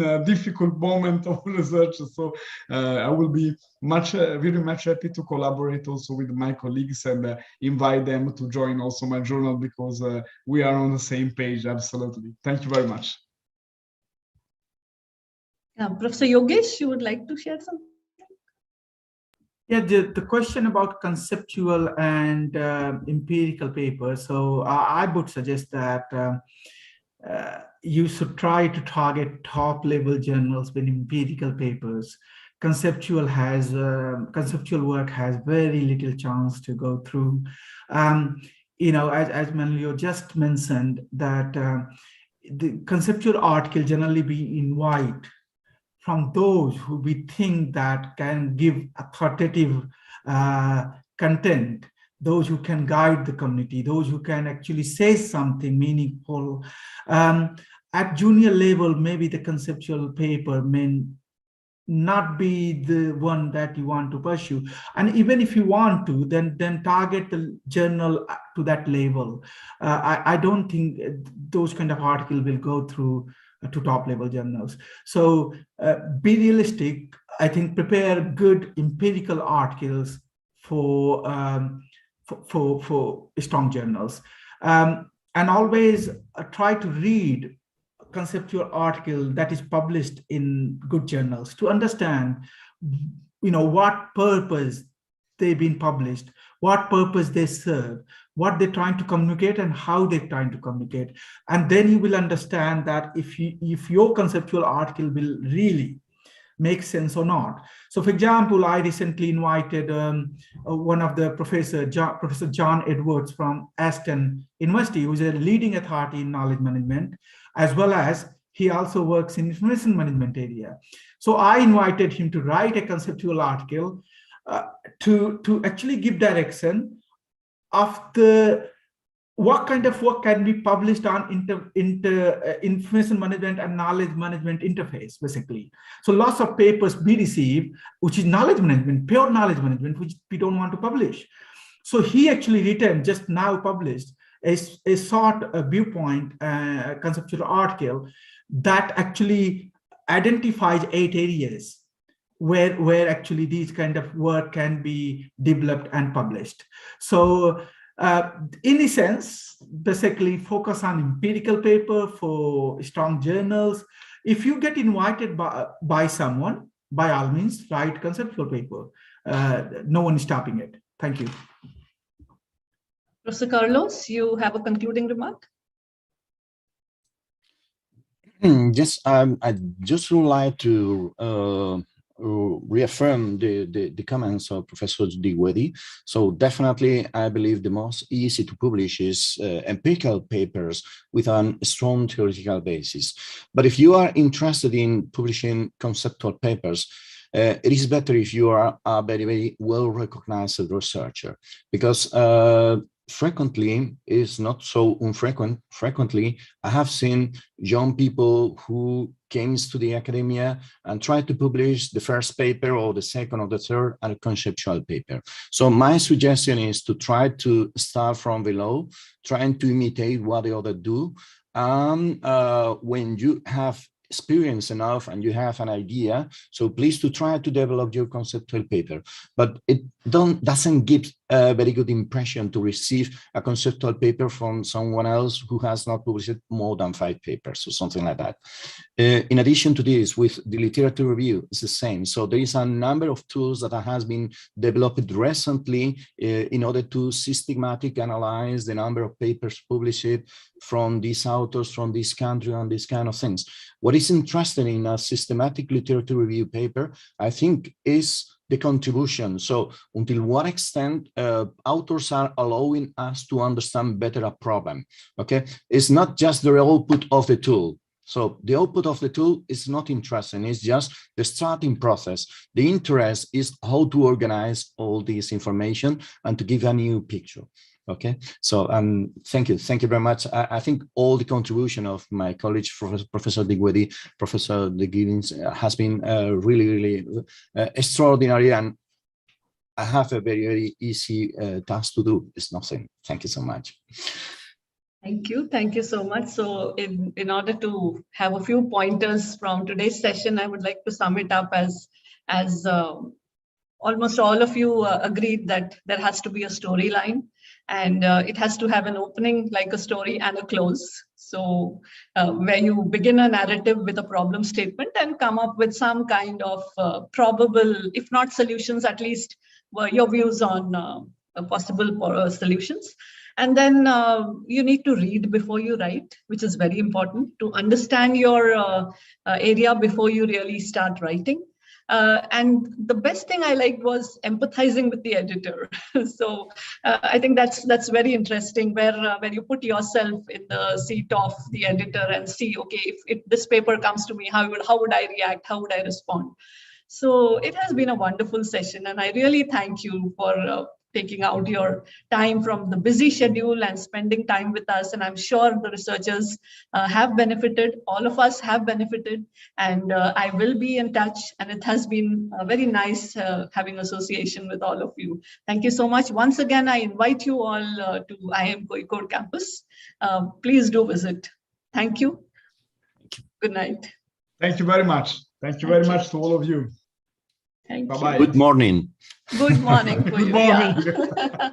a difficult moment of research, so I will be very much happy to collaborate also with my colleagues and invite them to join also my journal, because we are on the same page. Absolutely. Thank you very much. Professor Yogesh, you would like to share something? Yeah, the question about conceptual and empirical papers. So I would suggest that you should try to target top-level journals with empirical papers. Conceptual work has very little chance to go through. You know, as Manlio just mentioned, that the conceptual article generally be in white from those who we think that can give authoritative content, those who can guide the community, those who can actually say something meaningful. At junior level, maybe the conceptual paper may not be the one that you want to pursue. And even if you want to, then target the journal to that level. I don't think those kind of articles will go through to top-level journals. So be realistic. I think prepare good empirical articles for strong journals, and always try to read a conceptual article that is published in good journals to understand, you know, what purpose they've been published, what purpose they serve, what they're trying to communicate, and how they're trying to communicate. And then you will understand that if your conceptual article will really make sense or not. So for example, I recently invited one of the Professor John Edwards from Aston University, who's a leading authority in knowledge management, as well as he also works in information management area. So I invited him to write a conceptual article to actually give direction of what kind of work can be published on information management and knowledge management interface, basically. So lots of papers we receive, which is knowledge management, pure knowledge management, which we don't want to publish. So he actually written, just now published, a short viewpoint conceptual article that actually identifies 8 areas where actually these kind of work can be developed and published. So in a sense, basically focus on empirical paper for strong journals. If you get invited by someone, by all means, write conceptual paper. No one is stopping it. Thank you. Professor Carlos, you have a concluding remark? Yes, I just would like to reaffirm the comments of Professor Digweedi. So definitely, I believe the most easy to publish is empirical papers with a strong theoretical basis. But if you are interested in publishing conceptual papers, it is better if you are a very, very well-recognized researcher, because frequently, is not so infrequent. Frequently, I have seen young people who came to the academia and tried to publish the first paper or the second or the third and a conceptual paper. So my suggestion is to try to start from below, trying to imitate what the others do. When you have experience enough and you have an idea, so please to try to develop your conceptual paper, but it doesn't give a very good impression to receive a conceptual paper from someone else who has not published more than 5 papers or something like that. In addition to this, with the literature review, it's the same. So there is a number of tools that has been developed recently in order to systematically analyze the number of papers published from these authors, from this country, and these kind of things. What is interesting in a systematic literature review paper, I think, is the contribution. So until what extent authors are allowing us to understand better a problem, okay? It's not just the output of the tool. So the output of the tool is not interesting, it's just the starting process. The interest is how to organize all this information and to give a new picture. Okay, so thank you very much. I think all the contribution of my colleague, Professor Digweedi, Professor De Gibbons, has been really extraordinary, and I have a very easy task to do. It's nothing. Thank you so much. Thank you so much. So in order to have a few pointers from today's session, I would like to sum it up as almost all of you agreed that there has to be a storyline, and it has to have an opening like a story and a close. So where you begin a narrative with a problem statement and come up with some kind of probable, if not solutions, at least your views on possible solutions. And then you need to read before you write, which is very important to understand your area before you really start writing. And the best thing I liked was empathizing with the editor. So I think that's very interesting, where you put yourself in the seat of the editor and see, okay, if this paper comes to me, how would I react? How would I respond? So it has been a wonderful session, and I really thank you for taking out your time from the busy schedule and spending time with us. And I'm sure the researchers have benefited, all of us have benefited, and I will be in touch. And it has been very nice having association with all of you. Thank you so much. Once again, I invite you all to IIM Kozhikode campus. Please do visit. Thank you. Good night. Thank you very much. Thank you very much to all of you. Thank Bye-bye. you. Good morning. Good morning for Good you. morning. Yeah.